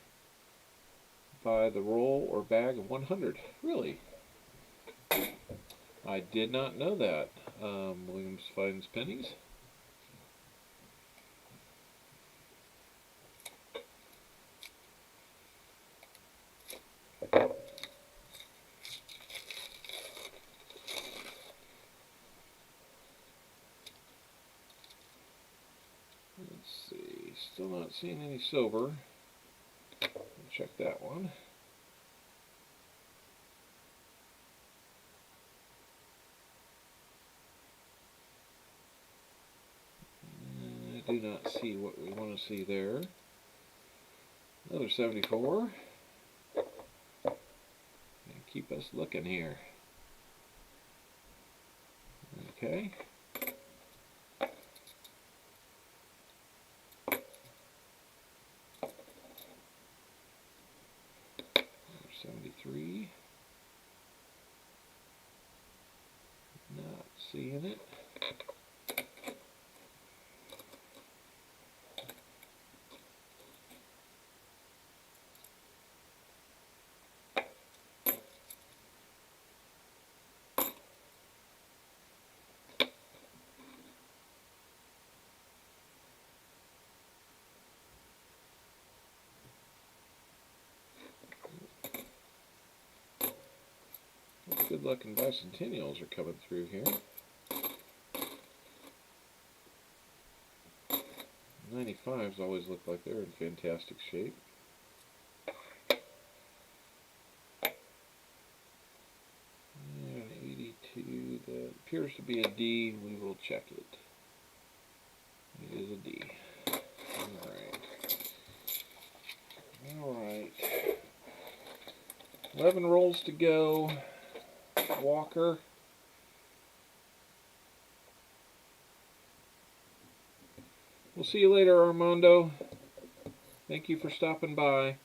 S1: by the roll or bag of 100. Really? I did not know that. Williams finds pennies. Let's see, still not seeing any silver. Check that one. I do not see what we want to see there. Another 74. And keep us looking here. Okay. 73. Not seeing it. Good luck and bicentennials are coming through here. 95s always look like they're in fantastic shape. And 82, that appears to be a D. We will check it. It is a D. Alright. 11 rolls to go. Walker. We'll see you later, Armando. Thank you for stopping by.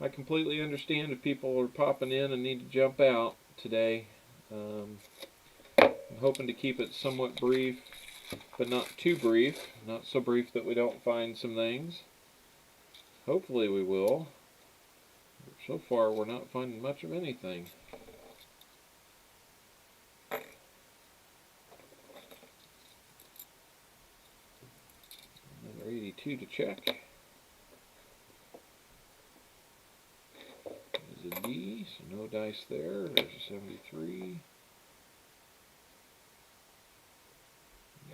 S1: I completely understand if people are popping in and need to jump out today. I'm hoping to keep it somewhat brief, but not too brief. Not so brief that we don't find some things. Hopefully we will. So far we're not finding much of anything. Another 82 to check. There's a D, so no dice there. There's a 73.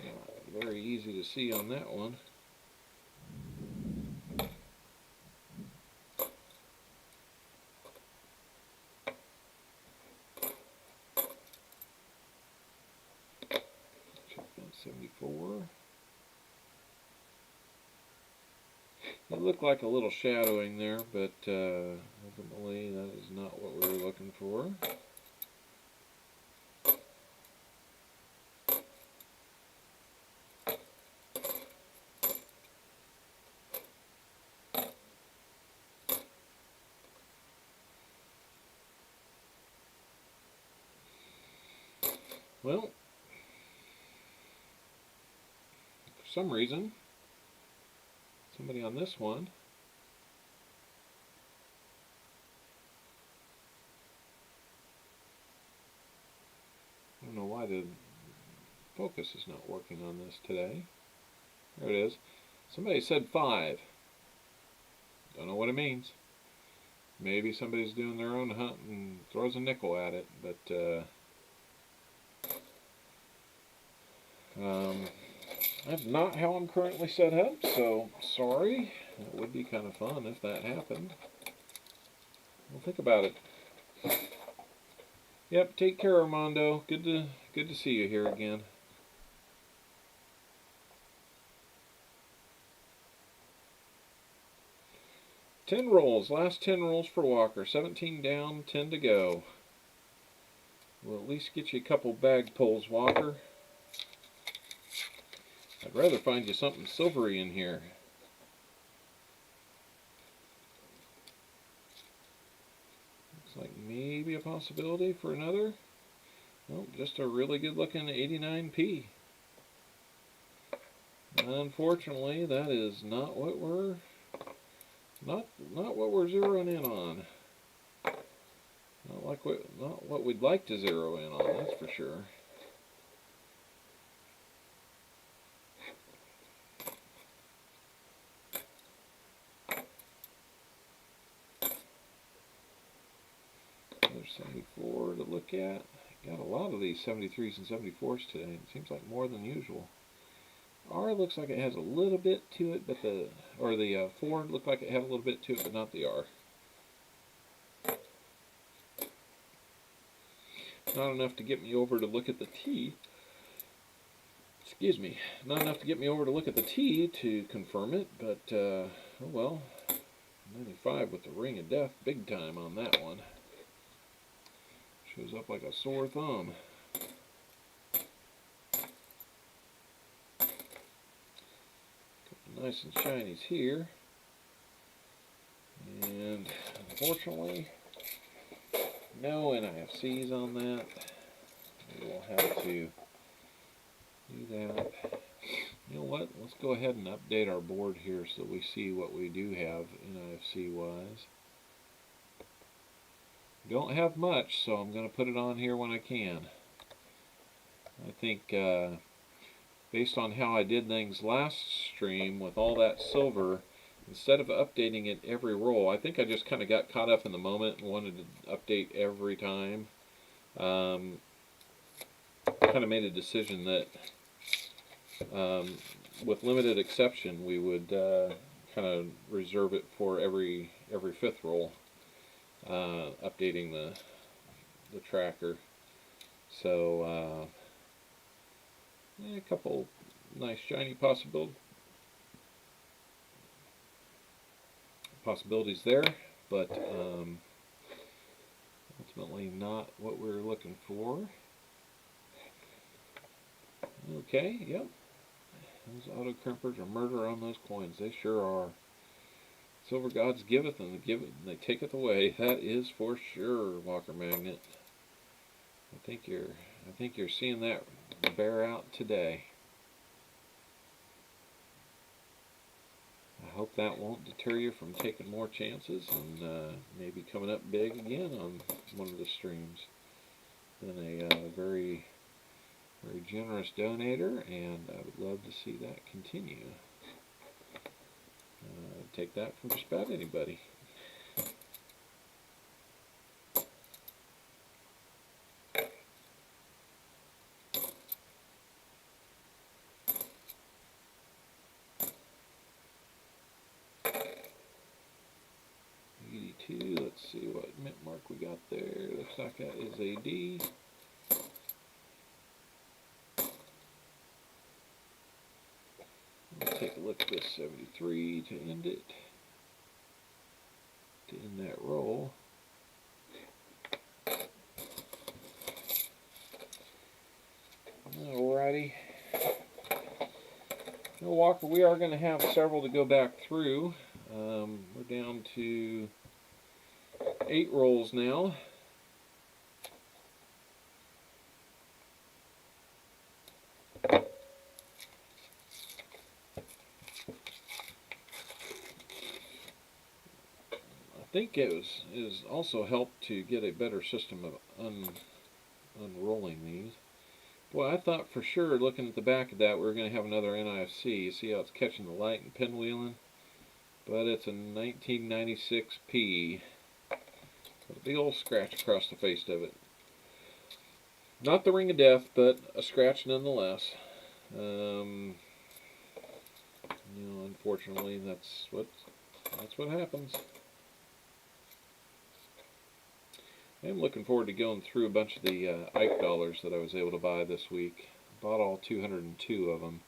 S1: Not very easy to see on that one. Check on 74. It looked like a little shadowing there, but ultimately that is not what we were looking for. Well, for some reason, somebody on this one I don't know why the focus is not working on this today. There it is. Somebody said 5. Don't know what it means. Maybe somebody's doing their own hunt and throws a nickel at it, but that's not how I'm currently set up, so sorry. It would be kind of fun if that happened. Well, think about it. Yep, take care, Armando. Good to see you here again. Ten rolls. Last 10 rolls for Walker. 17 down, 10 to go. We'll at least get you a couple bag pulls, Walker. I'd rather find you something silvery in here. Looks like maybe a possibility for another. Nope, just a really good looking 89p. Unfortunately, that is not what we're not what we're zeroing in on. Not what we'd like to zero in on, that's for sure. There's 74 to look at. Got a lot of these 73s and 74s today. It seems like more than usual. R looks like it has a little bit to it, but the 4 looked like it had a little bit to it, but not the R. Not enough to get me over to look at the T. Excuse me. Not enough to get me over to look at the T to confirm it, but oh well. 95 with the ring of death, big time on that one. Shows up like a sore thumb. Couple nice and shinies here. And unfortunately, no NIFCs on that. We will have to do that. You know what? Let's go ahead and update our board here so we see what we do have NIFC wise. Don't have much, so I'm going to put it on here when I can. I think based on how I did things last stream with all that silver, instead of updating it every roll, I think I just kind of got caught up in the moment and wanted to update every time. Kind of made a decision that with limited exception we would kind of reserve it for every fifth roll. Updating the tracker. So a couple nice shiny possibilities there, but ultimately not what we were looking for. Okay, yep. Those auto crimpers are murder on those coins. They sure are. Silver gods giveth, and they taketh away. That is for sure, Walker Magnet. I think you're seeing that bear out today. I hope that won't deter you from taking more chances and maybe coming up big again on one of the streams. Been a very generous donator, and I would love to see that continue. Take that from just about anybody. Let's see what mint mark we got there. Looks like that is a D. Let's take a look at this 73 to end it. To end that roll. Alrighty. Now, Walker, we are going to have several to go back through. We're down to 8 rolls now. I think it is also helped to get a better system of unrolling these. Boy, I thought for sure, looking at the back of that, we were going to have another NIFC. You see how it's catching the light and pinwheeling? But it's a 1996P. With a big old scratch across the face of it. Not the ring of death, but a scratch nonetheless. You know, unfortunately, that's what happens. I'm looking forward to going through a bunch of the Ike dollars that I was able to buy this week. Bought all 202 of them,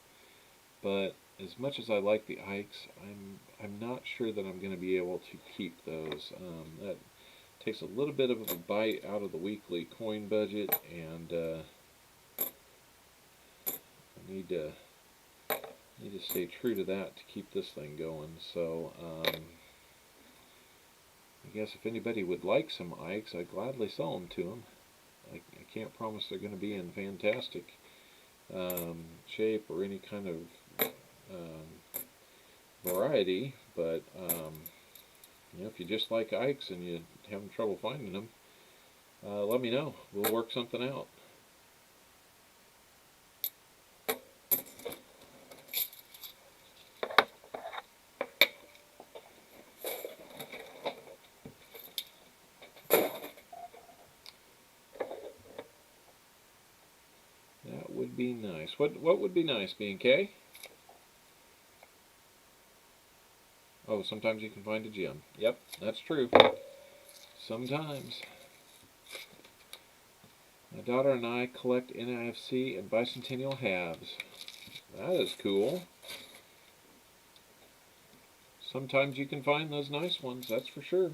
S1: but as much as I like the Ikes, I'm not sure that I'm going to be able to keep those. That takes a little bit of a bite out of the weekly coin budget, and I need to stay true to that to keep this thing going. So I guess if anybody would like some Ikes, I'd gladly sell them to them. I can't promise they're going to be in fantastic shape or any kind of variety, but you know, if you just like Ikes and you're having trouble finding them, let me know. We'll work something out. That would be nice. What would be nice, B&K? Oh, sometimes you can find a gem. Yep, that's true. Sometimes. My daughter and I collect NIFC and bicentennial halves. That is cool. Sometimes you can find those nice ones, that's for sure.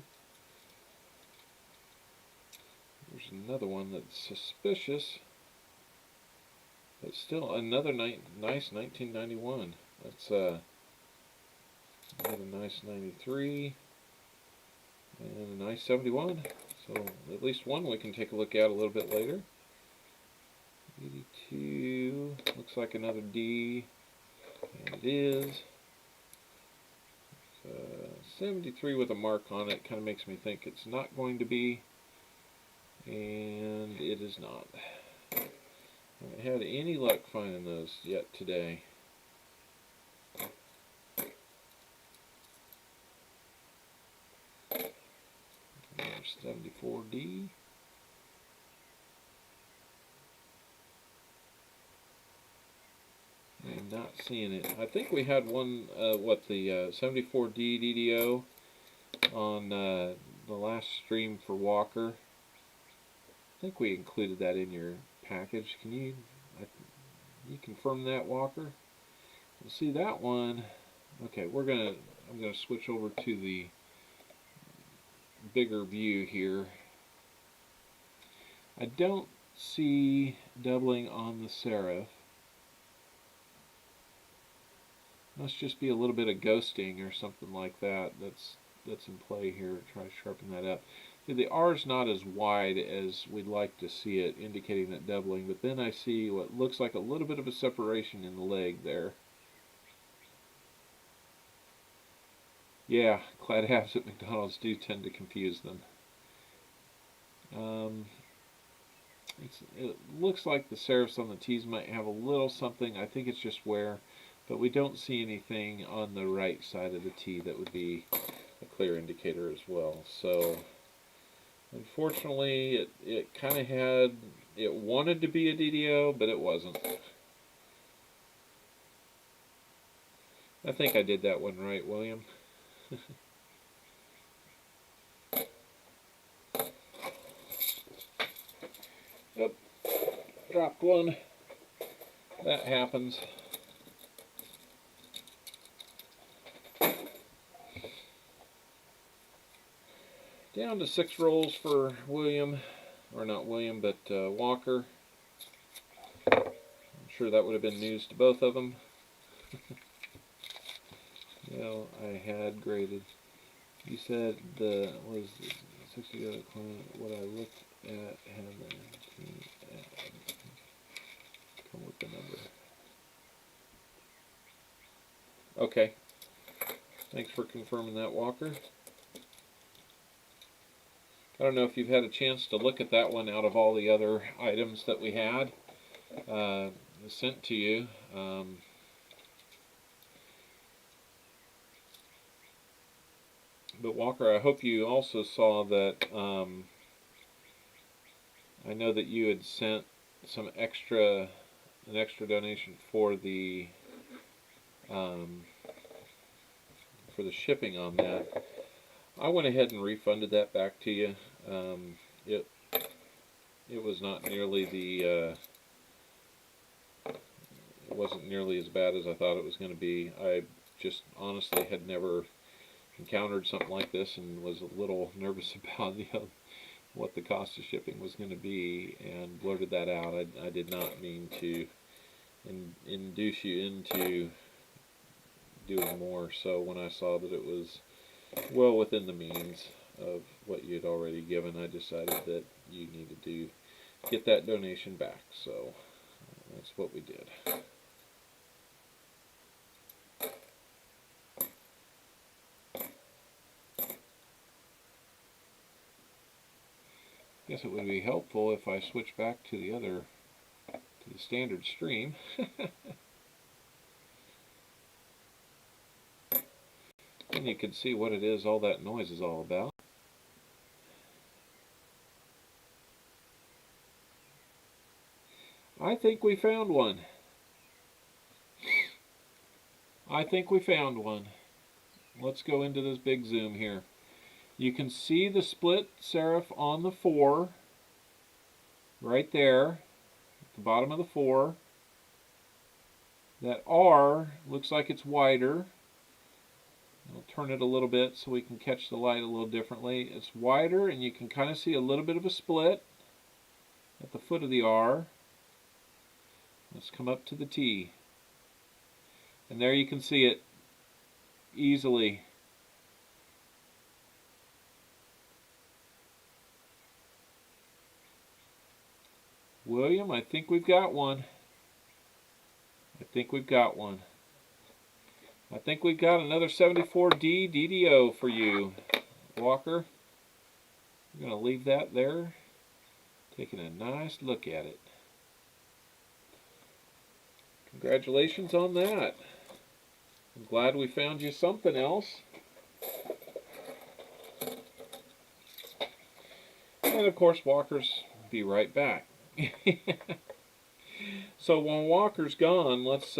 S1: There's another one that's suspicious, but still another nice 1991. That's another nice 93 and a nice 71. So at least one we can take a look at a little bit later. 82 looks like another D, and it is. 73 with a mark on it kind of makes me think it's not going to be, and it is not. I haven't had any luck finding those yet today. 74D. I'm not seeing it. I think we had one, the 74D DDO on the last stream for Walker. I think we included that in your package. Can you confirm that, Walker? We'll see that one. Okay, I'm gonna switch over to the bigger view here. I don't see doubling on the Seraph. Must just be a little bit of ghosting or something like that that's in play here. Try to sharpen that up. The R is not as wide as we'd like to see it, indicating that doubling, but then I see what looks like a little bit of a separation in the leg there. Yeah, clad halves at McDonald's do tend to confuse them. It looks like the serifs on the T's might have a little something. I think it's just wear, but we don't see anything on the right side of the T that would be a clear indicator as well. So unfortunately, it kind of it wanted to be a DDO, but it wasn't. I think I did that one right, William. Yep, dropped one. That happens. Down to 6 rolls for William, or not William, but Walker. I'm sure that would have been news to both of them. Well, I had graded. You said was 60 other client. What I looked at had come with the number. Okay. Thanks for confirming that, Walker. I don't know if you've had a chance to look at that one out of all the other items that we had sent to you. But Walker, I hope you also saw that I know that you had sent an extra donation for the shipping on that. I went ahead and refunded that back to you. It was not nearly it wasn't nearly as bad as I thought it was going to be. I just honestly had never encountered something like this and was a little nervous about what the cost of shipping was going to be, and blurted that out. I did not mean to induce you into doing more, so when I saw that it was well within the means, of what you'd already given. I decided that you needed to get that donation back, so that's what we did. Guess it would be helpful if I switch back to the standard stream. And you can see what it is all that noise is all about. I think we found one. I think we found one. Let's go into this big zoom here. You can see the split serif on the 4 right there at the bottom of the 4. That R looks like it's wider. I'll turn it a little bit so we can catch the light a little differently. It's wider, and you can kind of see a little bit of a split at the foot of the R. Let's come up to the T. And there you can see it easily. William, I think we've got one. I think we've got one. I think we've got another 74D DDO for you, Walker. I'm going to leave that there, taking a nice look at it. Congratulations on that. I'm glad we found you something else. And of course, Walker's be right back. So when Walker's gone, let's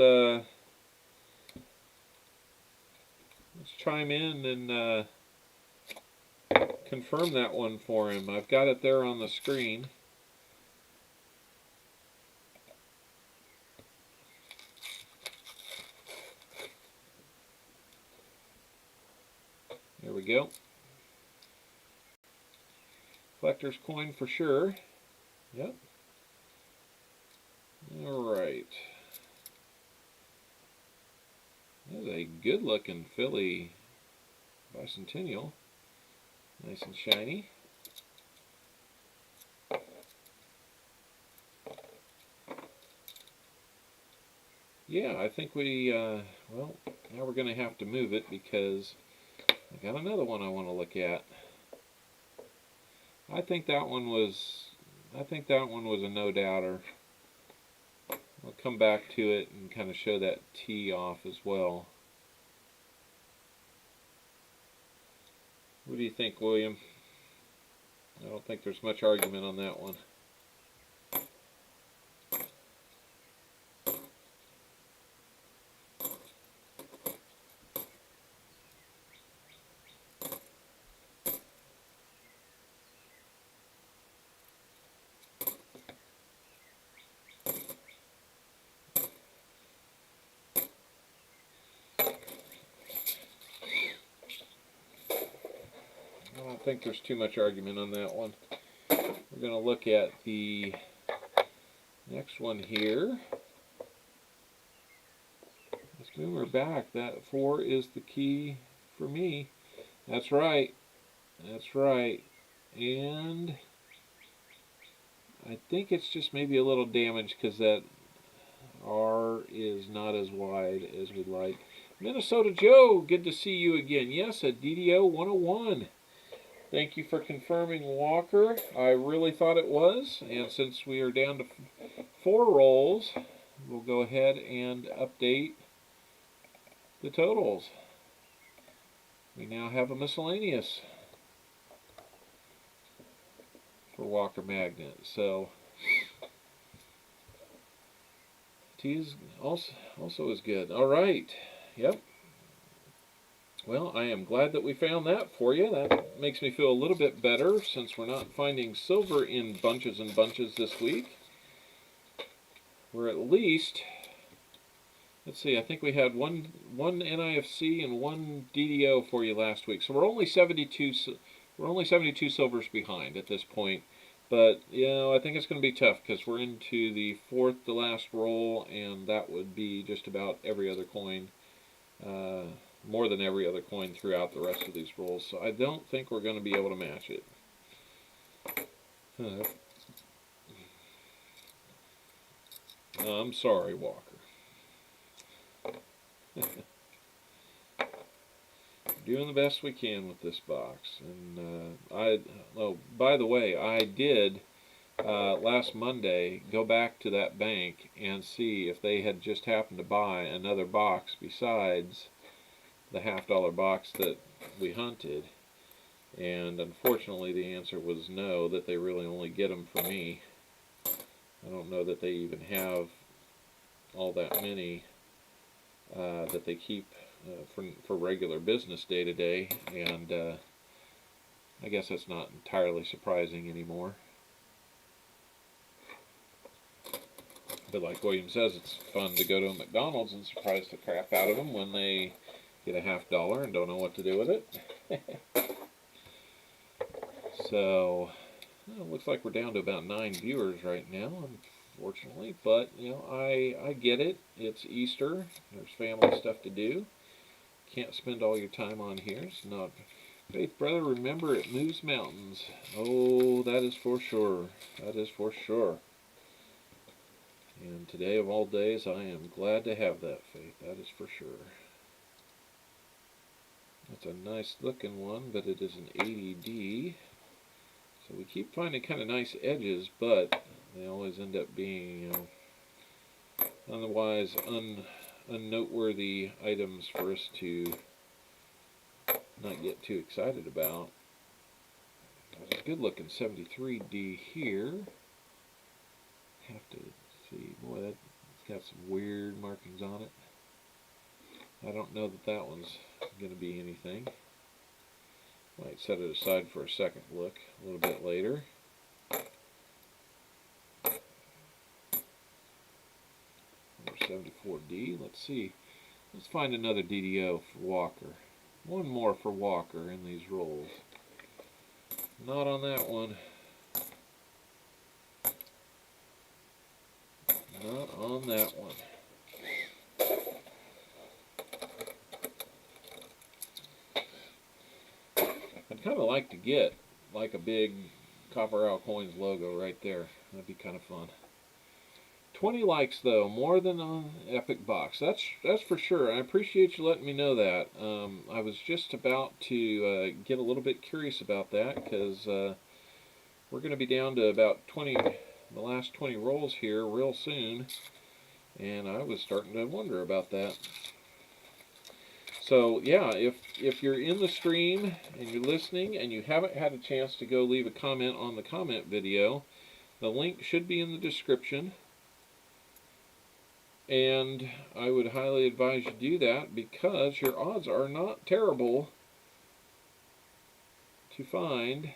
S1: chime in and confirm that one for him. I've got it there on the screen. There we go. Collector's coin for sure. Yep. Alright. That's a good looking Philly Bicentennial. Nice and shiny. Yeah, I think we, well, now we're going to have to move it because I got another one I want to look at. I think that one was a no-doubter. I'll come back to it and kind of show that T off as well. What do you think, William? I don't think there's much argument on that one. I don't think there's too much argument on that one. We're going to look at the next one here. Let's move her back. That 4 is the key for me. That's right. That's right. And I think it's just maybe a little damaged because that R is not as wide as we'd like. Minnesota Joe, good to see you again. Yes, a DDO 101. Thank you for confirming, Walker. I really thought it was, and since we are down to 4 rolls, we'll go ahead and update the totals. We now have a miscellaneous for Walker Magnet. So T is also is good. All right. Yep. Well, I am glad that we found that for you. That makes me feel a little bit better since we're not finding silver in bunches and bunches this week. We're at least, let's see, I think we had one NIFC and 1 DDO for you last week. So we're only 72 silvers behind at this point. But, you know, I think it's going to be tough because we're into the 4th to last roll, and that would be just about every other coin more than every other coin throughout the rest of these rolls, so I don't think we're going to be able to match it. I'm sorry, Walker. Doing the best we can with this box. And oh, by the way, I did last Monday go back to that bank and see if they had just happened to buy another box besides the $50 box that we hunted. And unfortunately the answer was no, that they really only get them for me. I don't know that they even have all that many that they keep for regular business day to day, and I guess that's not entirely surprising anymore. But like William says, it's fun to go to a McDonald's and surprise the crap out of them when they get a $50 and don't know what to do with it. So, well, it looks like we're down to about 9 viewers right now, unfortunately. But, you know, I get it. It's Easter. There's family stuff to do. Can't spend all your time on here. It's not... Faith, brother, remember it moves mountains. Oh, that is for sure. That is for sure. And today of all days, I am glad to have that, Faith. That is for sure. That's a nice looking one, but it is an 80D. So we keep finding kind of nice edges, but they always end up being, you know, otherwise unnoteworthy items for us to not get too excited about. There's a good looking 73D here. Have to see, boy, that's got some weird markings on it. I don't know that that one's going to be anything. Might set it aside for a second look a little bit later. Number 74D. Let's see. Let's find another DDO for Walker. One more for Walker in these rolls. Not on that one. Not on that one. I'd kind of like to get like a big Copper Owl Coins logo right there. That'd be kind of fun. 20 likes though, more than an epic box. That's for sure. I appreciate you letting me know that. I was just about to get a little bit curious about that because we're going to be down to about the last 20 rolls here real soon, and I was starting to wonder about that. So yeah, if you're in the stream and you're listening and you haven't had a chance to go leave a comment on the comment video, the link should be in the description. And I would highly advise you do that because your odds are not terrible to find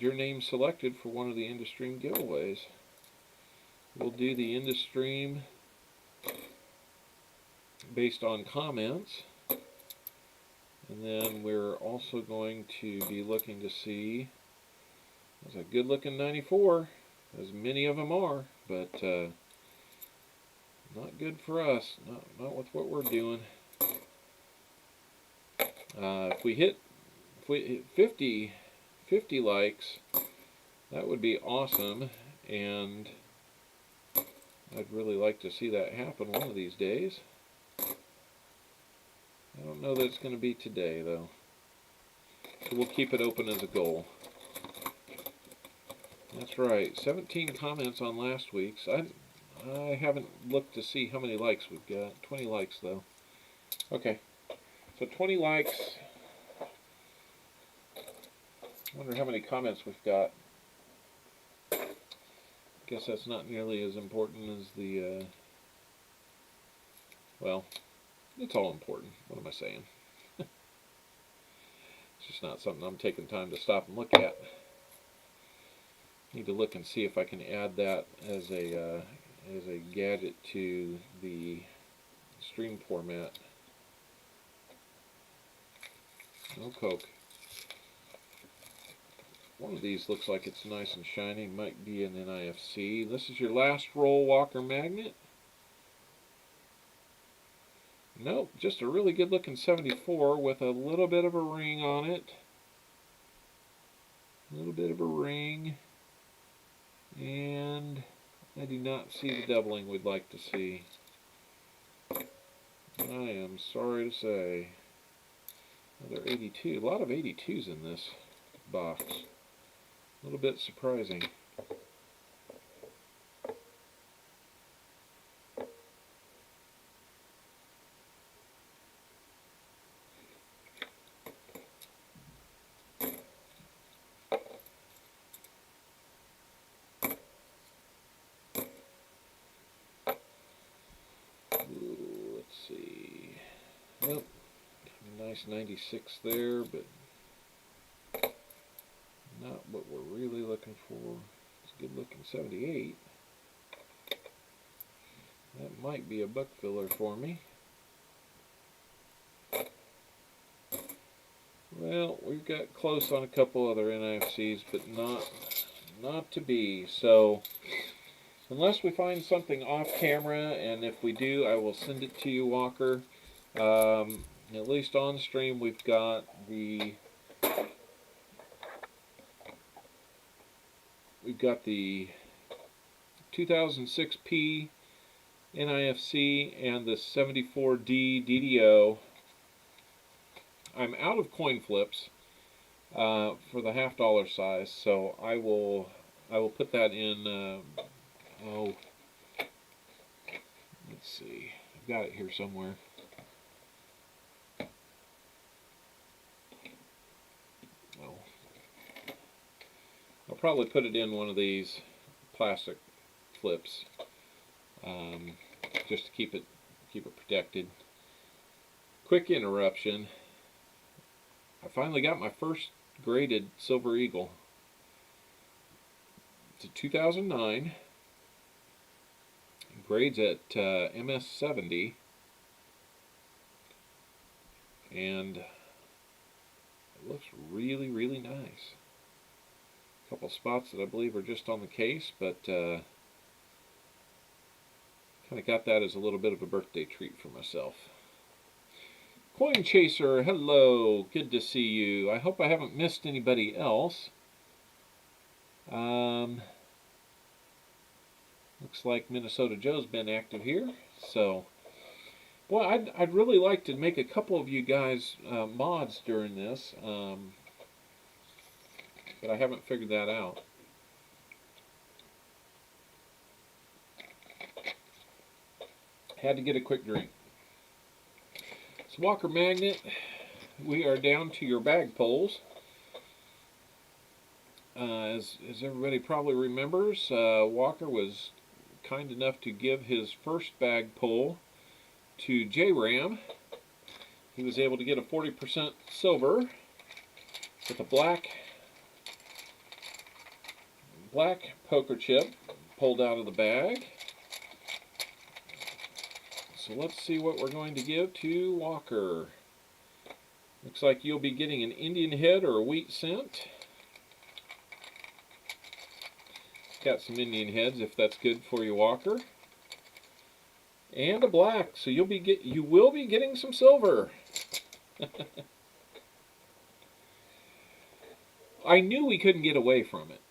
S1: your name selected for one of the end of stream giveaways. We'll do the end of stream based on comments, and then we're also going to be looking to see, there's a good looking 94, as many of them are, but not good for us, not with what we're doing. If we hit 50 likes, that would be awesome, and I'd really like to see that happen one of these days. I don't know that it's going to be today, though. So we'll keep it open as a goal. That's right, 17 comments on last week's. I haven't looked to see how many likes we've got. 20 likes, though. Okay, so 20 likes. I wonder how many comments we've got. Guess that's not nearly as important as the, well, it's all important. What am I saying? It's just not something I'm taking time to stop and look at. Need to look and see if I can add that as a gadget to the stream format. No Coke. One of these looks like it's nice and shiny. Might be an NIFC. This is your last roll, Walker Magnet. Nope, just a really good looking 74 with a little bit of a ring on it. A little bit of a ring. And I do not see the doubling we'd like to see. I am sorry to say. Another 82. A lot of 82s in this box. A little bit surprising. Ooh, let's see. Nope. Nice 96 there, but not what we're really looking for. It's a good looking 78. That might be a buck filler for me. Well, we've got close on a couple other NIFCs, but not to be. So, unless we find something off camera, and if we do, I will send it to you, Walker. At least on stream, we've got the 2006P NIFC and the 74D DDO. I'm out of coin flips for the $half size, so I will put that in. Oh, let's see. I've got it here somewhere. Oh, I'll probably put it in one of these plastic flips, just to keep it protected. Quick interruption. I finally got my first graded Silver Eagle. It's a 2009. It grades at MS 70, and it looks really, really nice. A couple spots that I believe are just on the case, but kind of got that as a little bit of a birthday treat for myself. Coin Chaser, hello, good to see you. I hope I haven't missed anybody else. Looks like Minnesota Joe's been active here. So, boy, I'd really like to make a couple of you guys mods during this, but I haven't figured that out. Had to get a quick drink. So Walker Magnet, we are down to your bag pulls. As everybody probably remembers, Walker was kind enough to give his first bag pull to J-Ram. He was able to get a 40% silver with a black poker chip pulled out of the bag. So let's see what we're going to give to Walker. Looks like you'll be getting an Indian head or a wheat cent. Got some Indian heads if that's good for you, Walker. And a black, so you will be getting some silver. I knew we couldn't get away from it.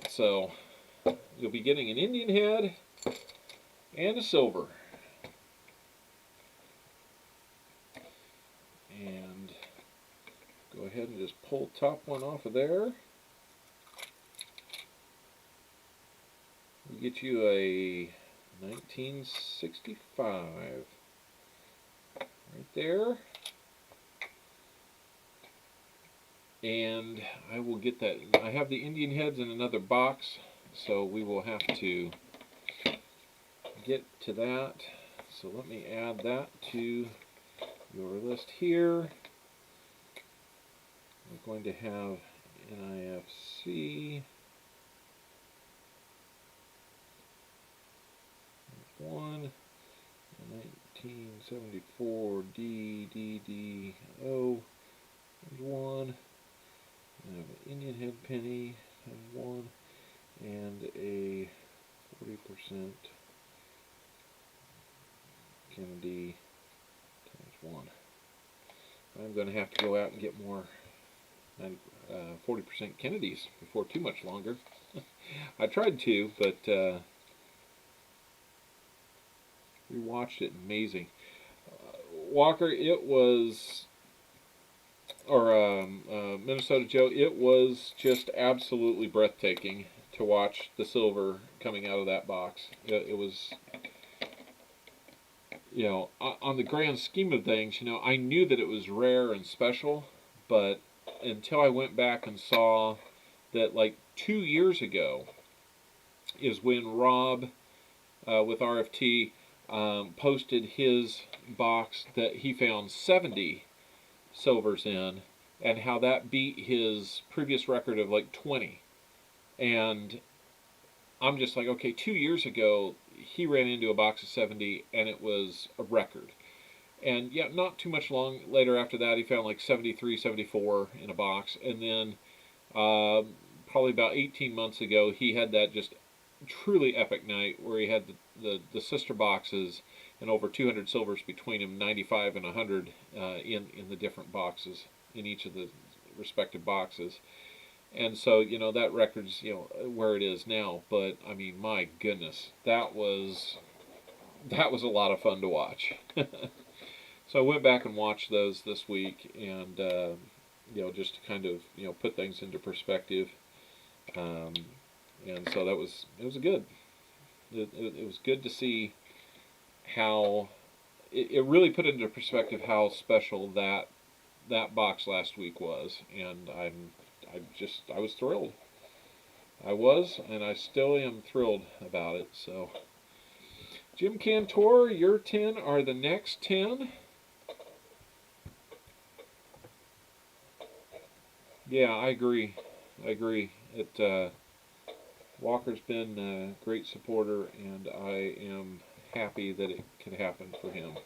S1: So you'll be getting an Indian head and a silver. And go ahead and just pull top one off of there. We'll get you a 1965 right there. And I will get that. I have the Indian heads in another box, so we will have to get to that. So let me add that to your list here. We're going to have NIFC. There's one. 1974 DDDO. There's one. I have an Indian head penny. There's one. And a 40% Kennedy one. I'm going to have to go out and get more 40% Kennedys before too much longer. I tried to, but we watched it. Amazing. Walker, it was, or Minnesota Joe, it was just absolutely breathtaking to watch the silver coming out of that box. It was, you know, on the grand scheme of things, you know, I knew that it was rare and special, but until I went back and saw that, like 2 years ago is when Rob with RFT posted his box that he found 70 silvers in, and how that beat his previous record of like 20. And I'm just like, okay, 2 years ago he ran into a box of 70 and it was a record. And yeah, not too much long later after that, he found like 73, 74 in a box. And then probably about 18 months ago, he had that just truly epic night where he had the sister boxes and over 200 silvers between him, 95 and 100 in the different boxes, in each of the respective boxes. And so, you know, that record's, you know, where it is now. But I mean, my goodness, that was a lot of fun to watch. So I went back and watched those this week, and you know, just to kind of, you know, put things into perspective. And so it was good. It was good to see how it really put into perspective how special that box last week was, and I was thrilled. I was, and I still am thrilled about it. So, Jim Cantor, your 10 are the next 10. Yeah, I agree. Walker's been a great supporter, and I am happy that it could happen for him.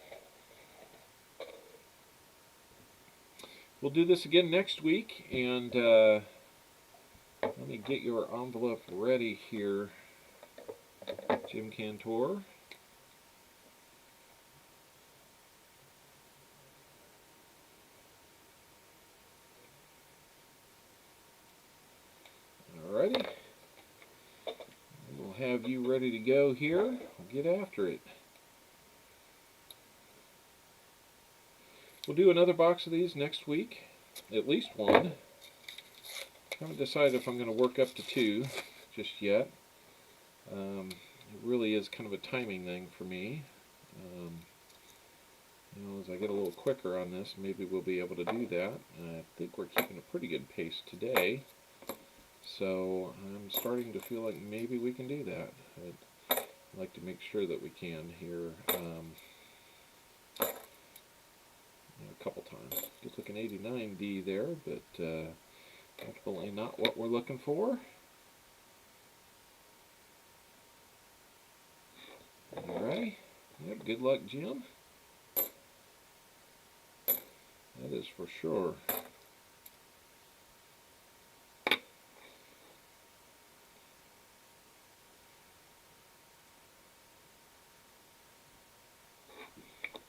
S1: We'll do this again next week, and let me get your envelope ready here, Jim Cantor. Alrighty. We'll have you ready to go here. We'll get after it. We'll do another box of these next week, at least one. Haven't decided if I'm going to work up to 2 just yet. It really is kind of a timing thing for me. You know, as I get a little quicker on this, maybe we'll be able to do that. I think we're keeping a pretty good pace today. So I'm starting to feel like maybe we can do that. I'd like to make sure that we can here a couple times. Just looking 89D there, but ultimately not what we're looking for. Alright. Yep, good luck, Jim. That is for sure.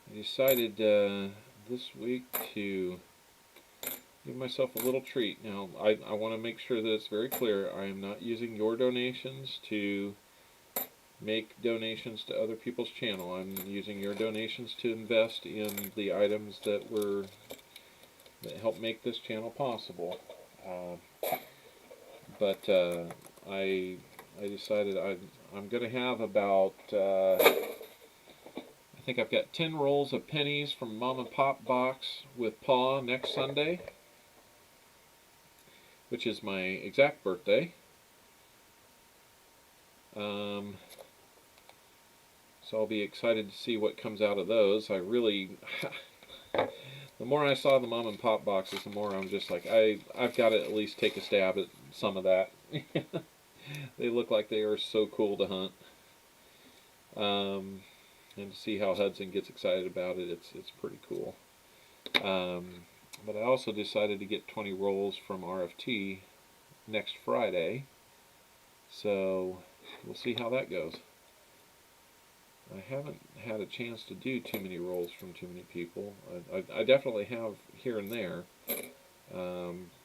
S1: I decided this week to give myself a little treat. Now, I want to make sure that it's very clear. I am not using your donations to make donations to other people's channel. I'm using your donations to invest in the items that help make this channel possible. But I decided I'm going to have about I think I've got 10 rolls of pennies from Mom and Pop box with Pa next Sunday, which is my exact birthday. So I'll be excited to see what comes out of those. I really, the more I saw the Mom and Pop boxes, the more I'm just like, I've got to at least take a stab at some of that. They look like they are so cool to hunt. And to see how Hudson gets excited about it, it's pretty cool. But I also decided to get 20 rolls from RFT next Friday, so we'll see how that goes. I
S2: haven't had a chance to do too many rolls from too many people. I definitely have here and there,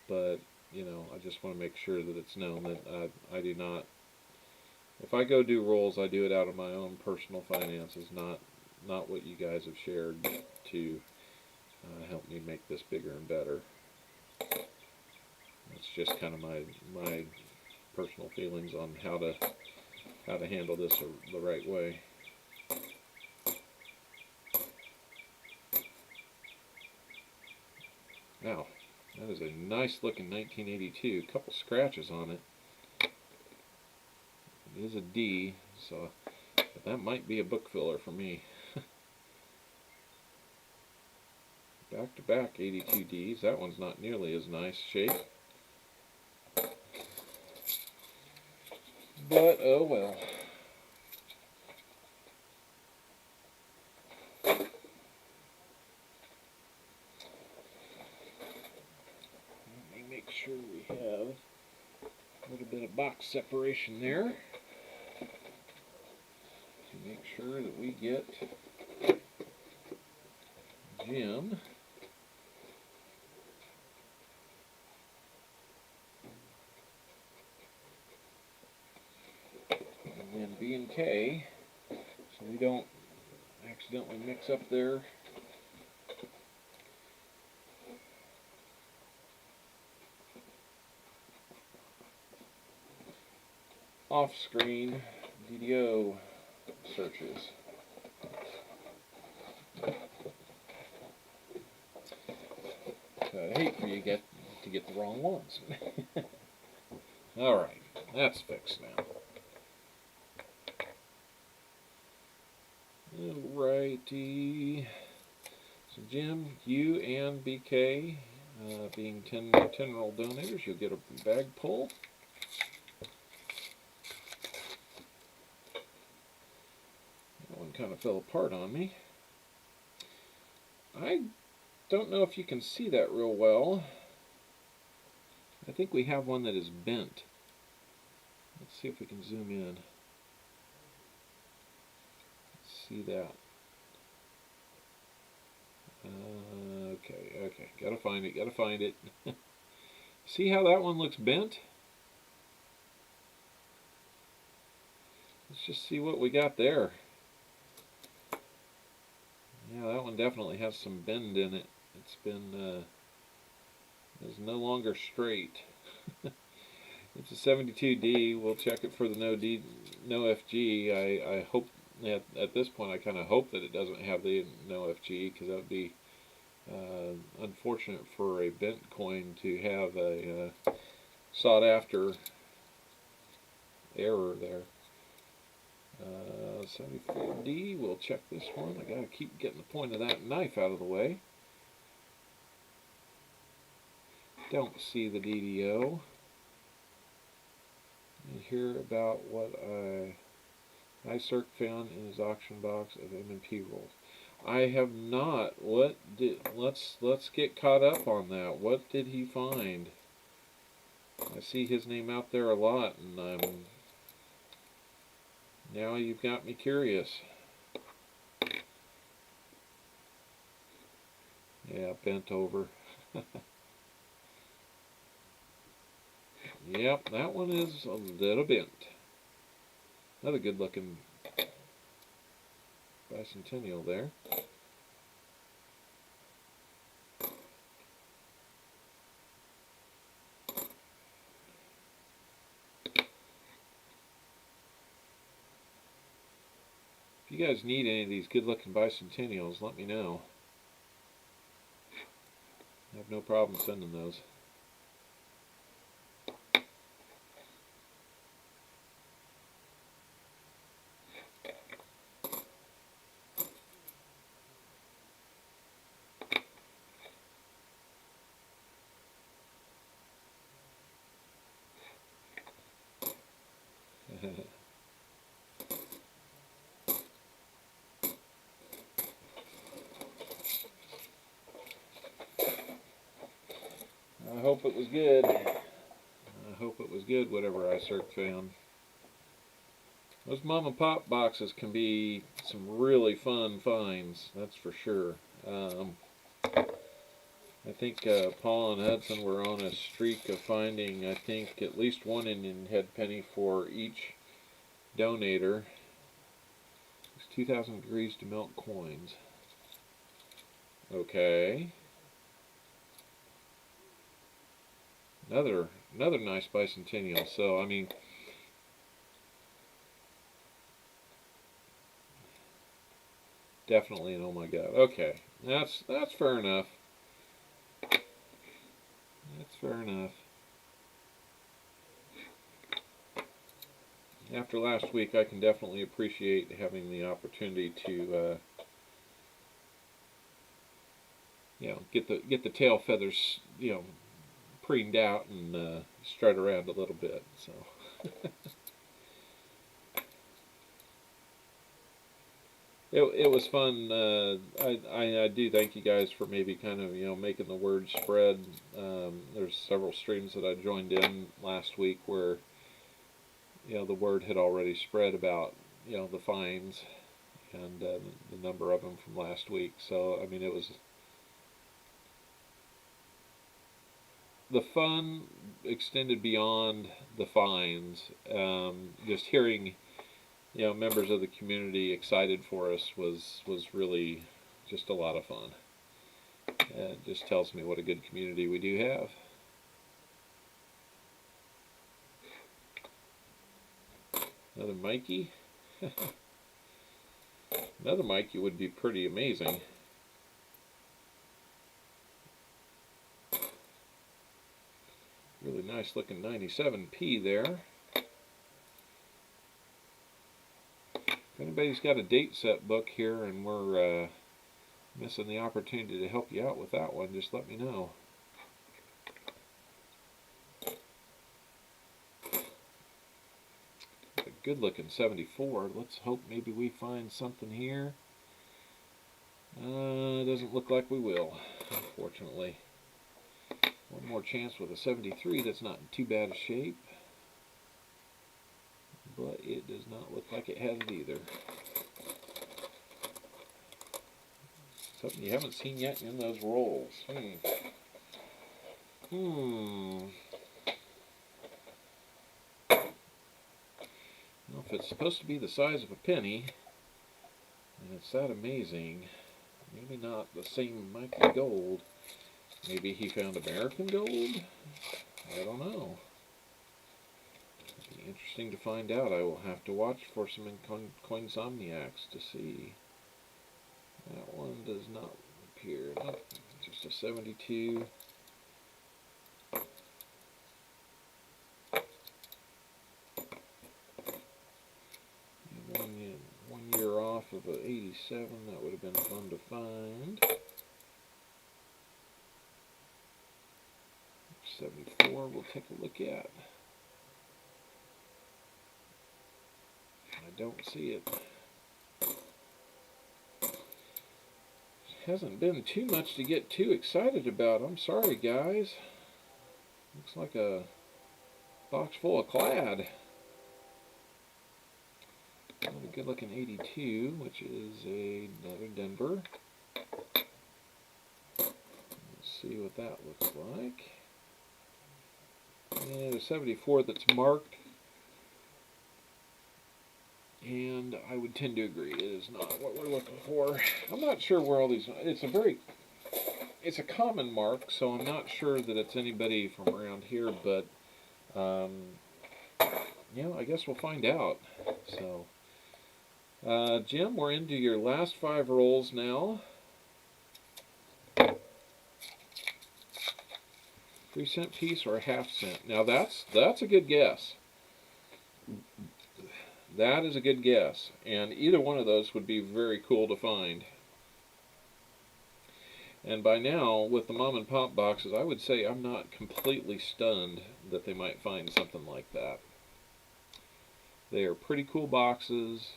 S2: but you know, I just want to make sure that it's known that I do not. If I go do rolls, I do it out of my own personal finances, not what you guys have shared to help me make this bigger and better. It's just kind of my personal feelings on how to handle this the right way. Now, that is a nice looking 1982. A couple scratches on it. It is a D, so but that might be a book filler for me. Back to back 82 Ds. That one's not nearly as nice shape. But oh well. Let me make sure we have a little bit of box separation there to make sure that we get Jim and then B and K, so we don't accidentally mix up their off-screen DDO searches. So I'd hate for you to get the wrong ones. Alright, that's fixed now. Alrighty. So Jim, you and BK, being 10 roll donators, you'll get a bag pull. That one kind of fell apart on me. I don't know if you can see that real well. I think we have one that is bent. Let's see if we can zoom in. Let's see that. Okay, gotta find it. See how that one looks bent? Let's just see what we got there. Yeah, that one definitely has some bend in it. It's been, it's no longer straight. It's a 72D. We'll check it for the no FG. I hope, at this point, I kind of hope that it doesn't have the no FG, because that would be unfortunate for a bent coin to have a sought after error there. 74D, we'll check this one. I gotta keep getting the point of that knife out of the way. Don't see the DDO. And hear about what iCirc found in his auction box of M&P rolls. I have not. Let's get caught up on that. What did he find? I see his name out there a lot, and now you've got me curious. Yeah, bent over. Yep, that one is a little bent. Another good looking bicentennial there. If you guys need any of these good looking bicentennials, let me know. I have no problem sending those. I hope it was good. I hope it was good, whatever iCirc found. Those mom and pop boxes can be some really fun finds, that's for sure. I think Paul and Hudson were on a streak of finding, I think, at least one Indian head penny for each donator. It's 2,000 degrees to melt coins. Okay. Another nice bicentennial. So I mean, definitely an oh my god. Okay, that's fair enough. That's fair enough. After last week, I can definitely appreciate having the opportunity to, get the tail feathers, preened out and strut around a little bit. So. It was fun. I do thank you guys for maybe kind of making the word spread. There's several streams that I joined in last week where the word had already spread about the finds and the number of them from last week. So I mean it was the fun extended beyond the finds. Just hearing members of the community excited for us was really just a lot of fun. It just tells me what a good community we do have. Another Mikey. Another Mikey would be pretty amazing. Really nice looking 97p there. If anybody's got a date set book here and we're missing the opportunity to help you out with that one, just let me know. A good looking 74. Let's hope maybe we find something here. Doesn't look like we will, unfortunately. One more chance with a 73 that's not in too bad a shape. But it does not look like it has it either. Something you haven't seen yet in those rolls. I don't know if it's supposed to be the size of a penny, and it's that amazing. Maybe not the same Mikey Gold. Maybe he found American gold? I don't know. It'll be interesting to find out. I will have to watch for some Coinsomniacs to see. That one does not appear. Nope, just a 72. And 1 year off of an 87. That would have been fun to find. 74 we'll take a look at. I don't see it. Hasn't been too much to get too excited about. I'm sorry, guys. Looks like a box full of clad. Another good looking 82, which is another Denver. Let's see what that looks like. And a 74 that's marked. And I would tend to agree, it is not what we're looking for. I'm not sure where all these, it's a common mark, so I'm not sure that it's anybody from around here, but, I guess we'll find out. So, Jim, we're into your last 5 rolls now. 3-cent piece or a half-cent. Now that's a good guess. That is a good guess, and either one of those would be very cool to find. And by now, with the mom and pop boxes, I would say I'm not completely stunned that they might find something like that. They are pretty cool boxes.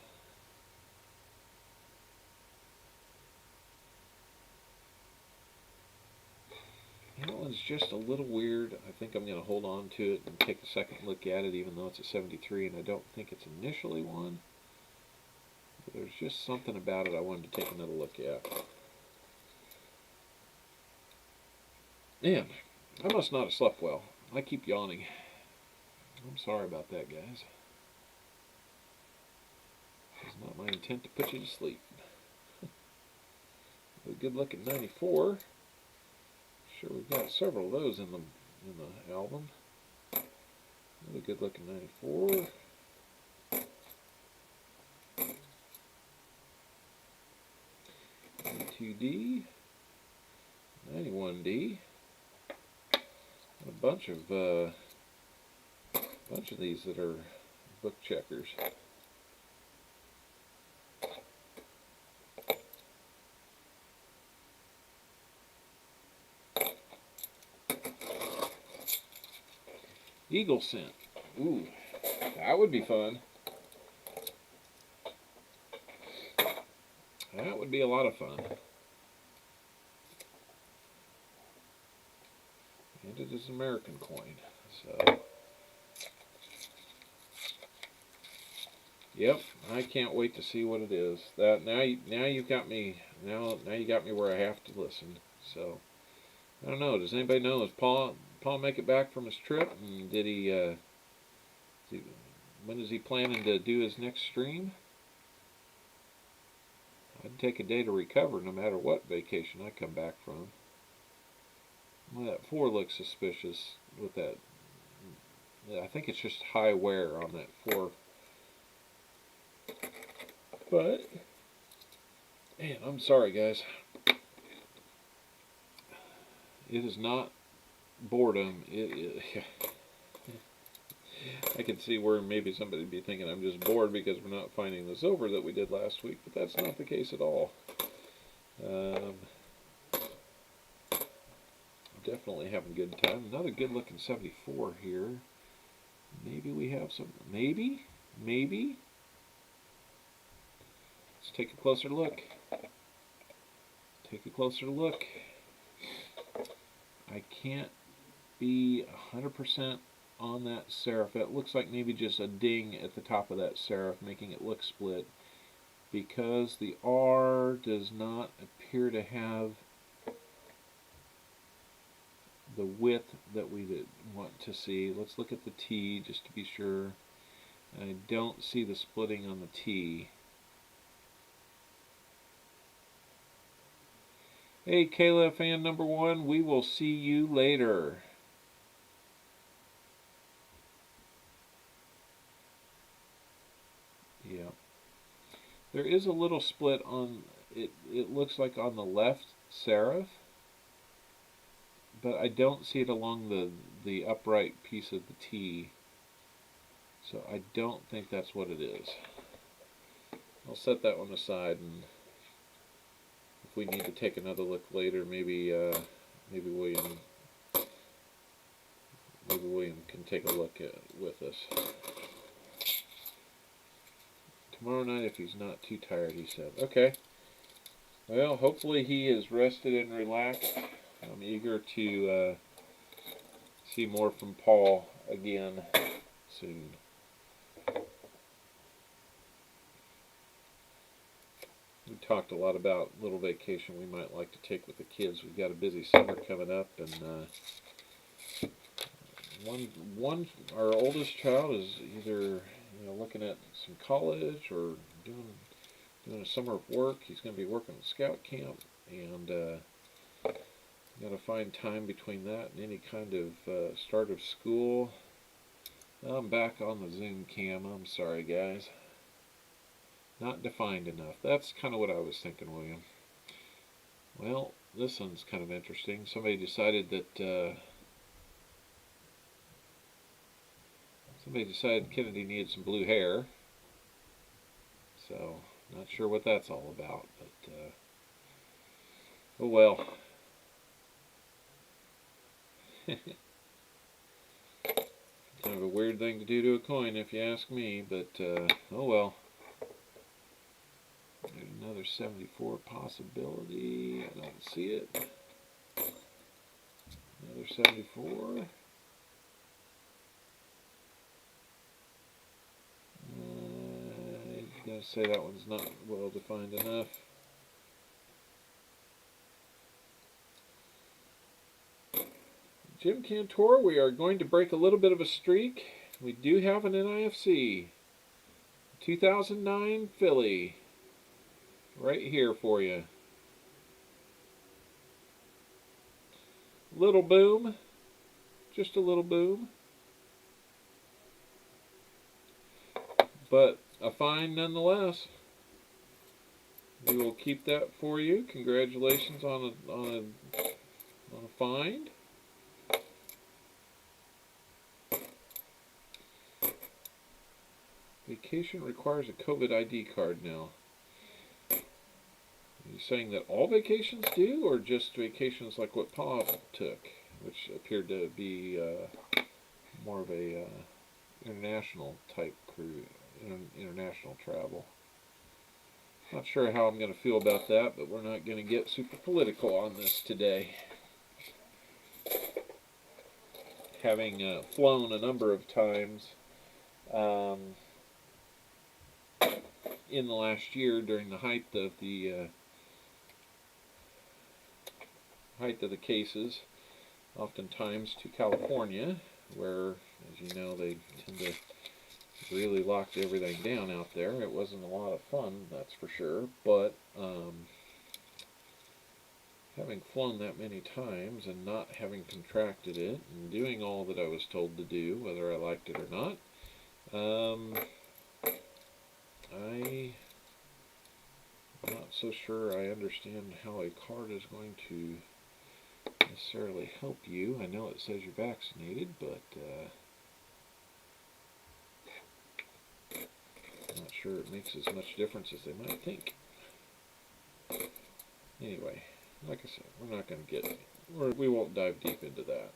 S2: That one's just a little weird. I think I'm going to hold on to it and take a second look at it, even though it's a 73, and I don't think it's initially one. But there's just something about it I wanted to take another look at. Man, I must not have slept well. I keep yawning. I'm sorry about that, guys. It's not my intent to put you to sleep. A good looking 94. Sure, we've got several of those in the album. Another good looking 94. 92D. 91D. A bunch of these that are book checkers. Eagle scent. Ooh, that would be fun. That would be a lot of fun. And it is an American coin, so yep, I can't wait to see what it is. That now you got me you got me where I have to listen. So I don't know. Does anybody know? Does Paul make it back from his trip? And did he? When is he planning to do his next stream? I'd take a day to recover, no matter what vacation I come back from. Well, that 4 looks suspicious with that. I think it's just high wear on that 4. But man, I'm sorry, guys. It is not boredom. I can see where maybe somebody would be thinking I'm just bored because we're not finding the silver that we did last week, but that's not the case at all. Definitely having a good time. Another good looking 74 here. Maybe we have some, maybe? Let's take a closer look. Take a closer look. I can't be 100% on that serif. It looks like maybe just a ding at the top of that serif, making it look split, because the R does not appear to have the width that we want to see. Let's look at the T just to be sure. I don't see the splitting on the T. Hey, Kayla, fan number 1, we will see you later. Yeah. There is a little split on it. It looks like on the left serif, but I don't see it along the upright piece of the T. So I don't think that's what it is. I'll set that one aside, and if we need to take another look later, maybe William can take a look at with us. Tomorrow night, if he's not too tired, he said. Okay. Well, hopefully he is rested and relaxed. I'm eager to see more from Paul again soon. We talked a lot about little vacation we might like to take with the kids. We've got a busy summer coming up, and our oldest child is either looking at some college or doing a summer of work. He's going to be working at scout camp, and got to find time between that and any kind of start of school. I'm back on the Zoom cam. I'm sorry, guys. Not defined enough. That's kind of what I was thinking, William. Well, this one's kind of interesting. Somebody decided that Kennedy needed some blue hair. So, not sure what that's all about, but oh well. Kind of a weird thing to do to a coin, if you ask me, but oh well. There's another 74 possibility. I don't see it. Another 74. I'm going to say that one's not well defined enough. Jim Cantor, we are going to break a little bit of a streak. We do have an NIFC. 2009 Philly. Right here for you. Little boom. Just a little boom. But a find nonetheless. We will keep that for you. Congratulations on a find. Vacation requires a COVID ID card now. Are you saying that all vacations do, or just vacations like what Pa took, which appeared to be more of a international type cruise, international travel? Not sure how I'm going to feel about that, but we're not going to get super political on this today. Having flown a number of times in the last year during the height of the cases, oftentimes to California, where, as you know, they tend to really lock everything down out there. It wasn't a lot of fun, that's for sure, but having flown that many times and not having contracted it and doing all that I was told to do, whether I liked it or not, I'm not so sure I understand how a card is going to necessarily help you. I know it says you're vaccinated, but I'm not sure it makes as much difference as they might think. Anyway, like I said, we're not going to we won't dive deep into that.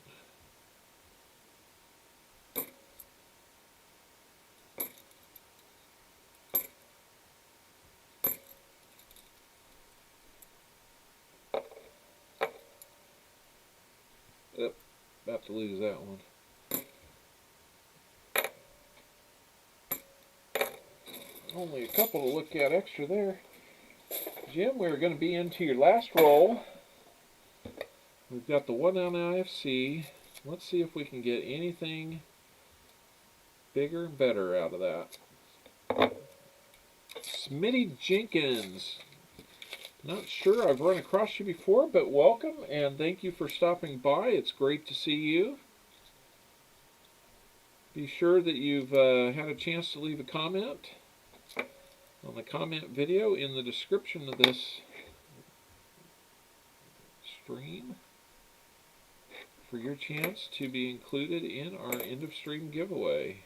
S2: Yep, about to lose that one. Only a couple to look at extra there. Jim, we're going to be into your last roll. We've got the one on IFC. Let's see if we can get anything bigger and better out of that. Smitty Jenkins. Not sure I've run across you before, but welcome and thank you for stopping by. It's great to see you. Be sure that you've had a chance to leave a comment on the comment video in the description of this stream for your chance to be included in our end of stream giveaway.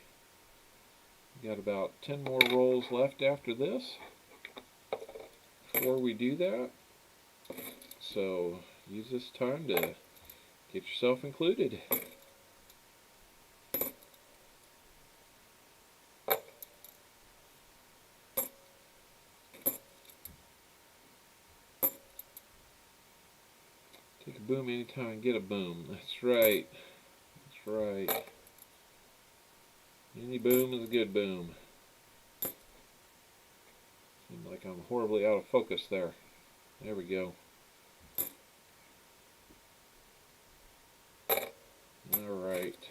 S2: We've got about 10 more rolls left after this before we do that, so use this time to get yourself included. Take a boom anytime and get a boom. That's right. That's right. Any boom is a good boom. Seems like I'm horribly out of focus there. There we go. Alright.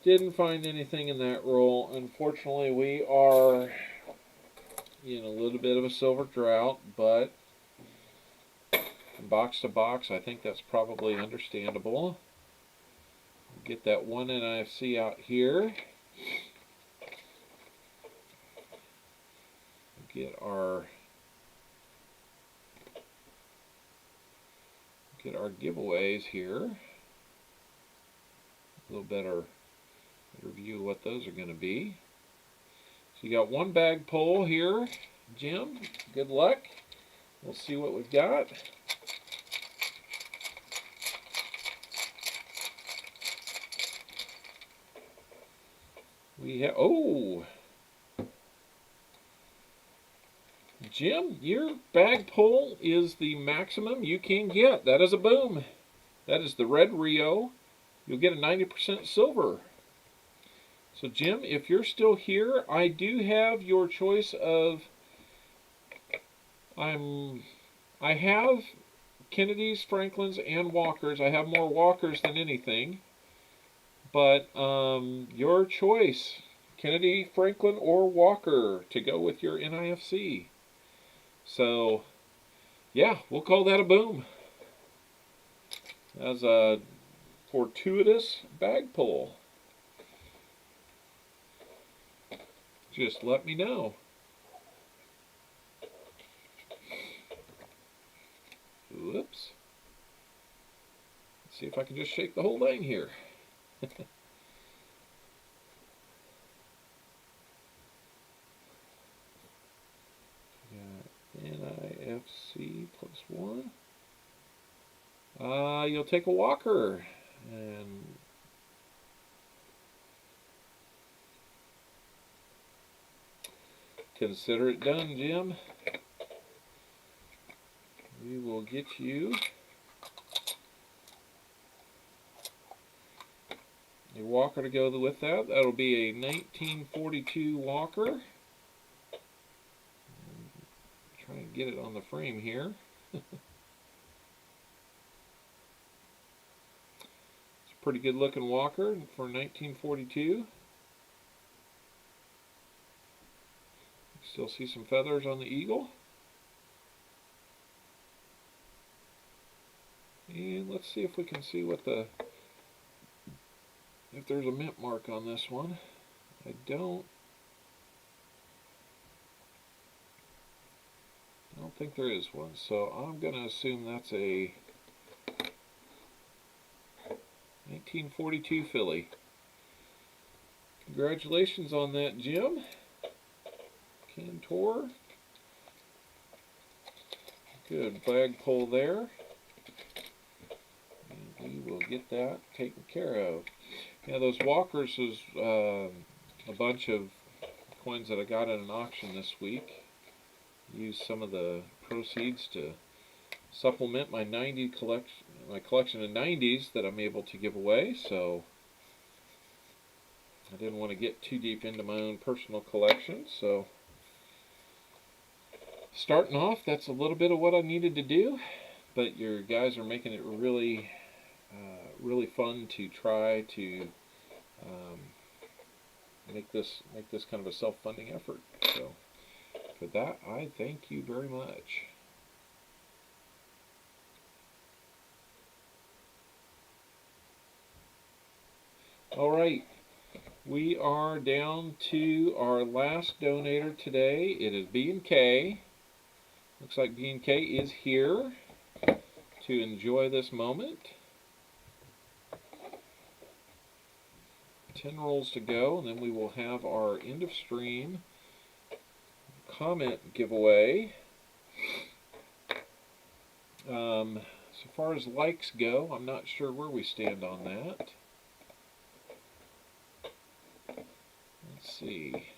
S2: Didn't find anything in that roll. Unfortunately, we are in a little bit of a silver drought, but from box to box, I think that's probably understandable. Get that one NIFC out here. Get our giveaways here. A little better view of what those are going to be. So you got one bag pull here, Jim. Good luck. We'll see what we've got. We have, oh, Jim, your bag pull is the maximum you can get. That is a boom.
S1: That is the red Rio. You'll get a 90% silver. So Jim, if you're still here, I do have your choice of, I have Kennedys, Franklins, and Walkers. I have more Walkers than anything. But your choice, Kennedy, Franklin, or Walker to go with your NIFC. So, yeah, we'll call that a boom. As a fortuitous bag pull. Just let me know. Whoops. Let's see if I can just shake the whole thing here. NIFC +1. You'll take a Walker. And consider it done, Jim. We will get you a Walker to go with that. That'll be a 1942 Walker. Try and get it on the frame here. It's a pretty good looking Walker for 1942. Still see some feathers on the eagle. And let's see if we can see what if there's a mint mark on this one. I don't think there is one, so I'm going to assume that's a 1942 filly. Congratulations on that, Jim. Cantor. Good bag pull there. And we will get that taken care of. Yeah, those Walkers is a bunch of coins that I got at an auction this week. Used some of the proceeds to supplement my collection of 90s that I'm able to give away. So I didn't want to get too deep into my own personal collection. So starting off, that's a little bit of what I needed to do. But your guys are making it really, really fun to try to make this kind of a self-funding effort. So for that, I thank you very much. All right, we are down to our last donator today. It is B&K. Looks like B&K is here to enjoy this moment. 10 rolls to go, and then we will have our end of stream comment giveaway. So far as likes go, I'm not sure where we stand on that. Let's see.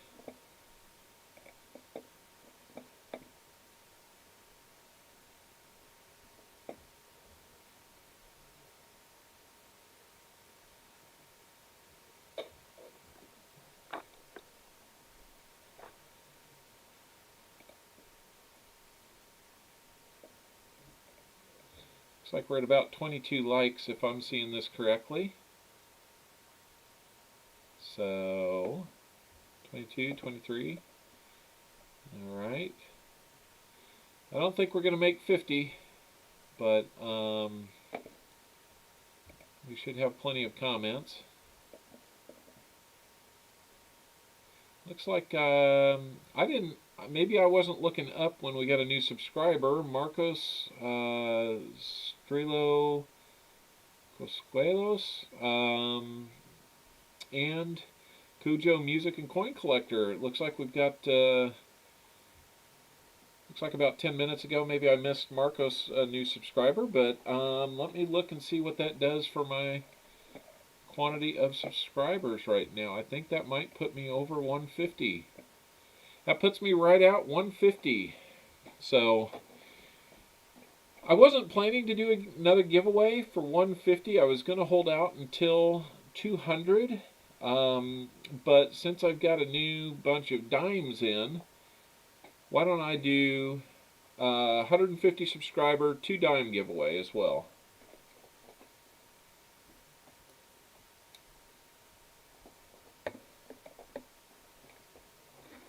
S1: Looks like we're at about 22 likes if I'm seeing this correctly. So 22, 23. Alright. I don't think we're going to make 50, but we should have plenty of comments. Looks like maybe I wasn't looking up when we got a new subscriber. Marcos Strelo Cosquelos and Cujo Music and Coin Collector. It looks like we've got looks like about 10 minutes ago maybe I missed Marcos, a new subscriber, but let me look and see what that does for my quantity of subscribers right now. I think that might put me over 150. That puts me right at 150. So
S2: I wasn't planning to do another giveaway for 150. I was going to hold out until 200. But since I've got a new bunch of dimes in, why don't I do 150 subscriber 2 dime giveaway as well.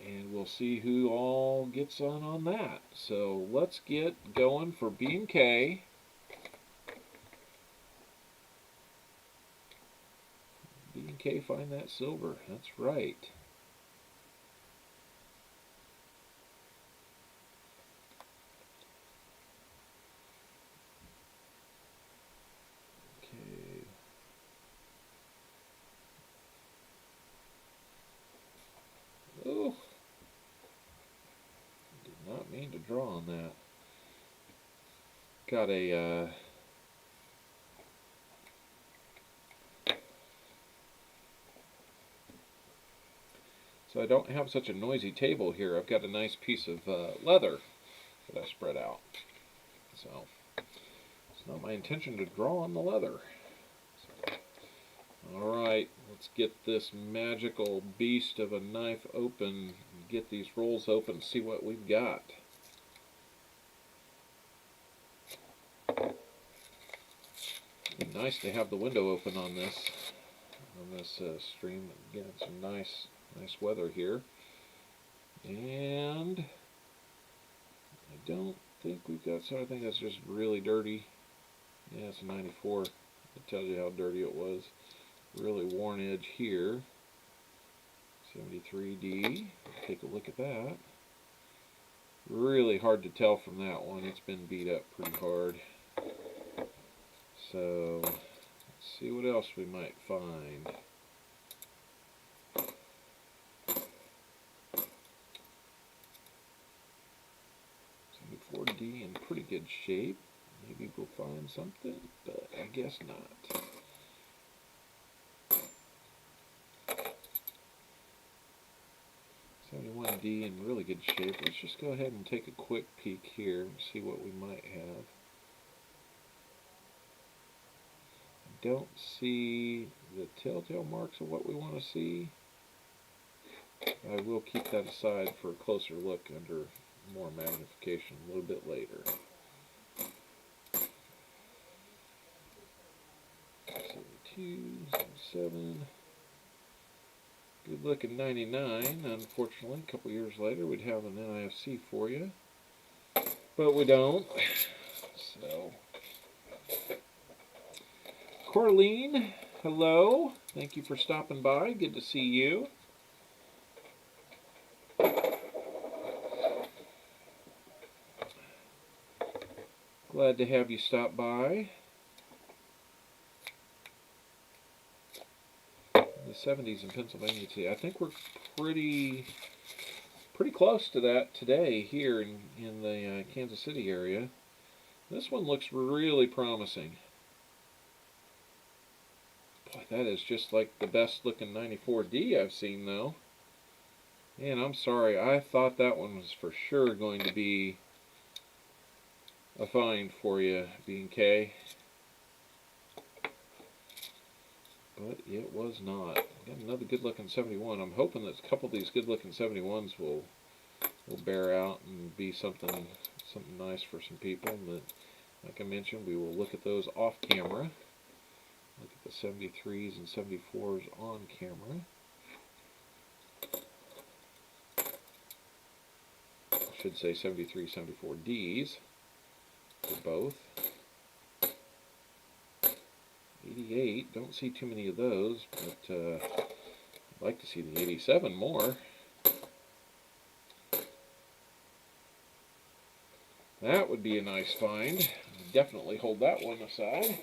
S2: And we'll see who all gets on that. So let's get going for B&K. B&K, find that silver. That's right. Okay. Oh, did not mean to draw on that. Got a so I don't have such a noisy table here. I've got a nice piece of leather that I spread out. So it's not my intention to draw on the leather. So, all right, let's get this magical beast of a knife open, get these rolls open, see what we've got. It'd be nice to have the window open on this stream. Getting some nice weather here, and I don't think we've got. So I think that's just really dirty. Yeah, it's a 94. It tells you how dirty it was. Really worn edge here. 73D. Take a look at that. Really hard to tell from that one. It's been beat up pretty hard. So let's see what else we might find. 74D in pretty good shape. Maybe we'll find something, but I guess not. D in really good shape. Let's just go ahead and take a quick peek here and see what we might have. I don't see the telltale marks of what we want to see. I will keep that aside for a closer look under more magnification a little bit later. 72, 77. Good looking 99. Unfortunately, a couple years later, we'd have an NIFC for you, but we don't. So, Corleen, hello. Thank you for stopping by. Good to see you. Glad to have you stop by. The 70s in Pennsylvania today. I think we're pretty close to that today here in the Kansas City area. This one looks really promising. Boy, that is just like the best looking 94D I've seen though. And I'm sorry, I thought that one was for sure going to be a find for you, B&K. But it was not. Got another good looking 71. I'm hoping that a couple of these good looking 71s will bear out and be something nice for some people. But like I mentioned, we will look at those off camera. Look at the 73s and 74s on camera. I should say 73, 74Ds for both. 88, don't see too many of those, but I'd like to see the 87 more. That would be a nice find. Definitely hold that one aside.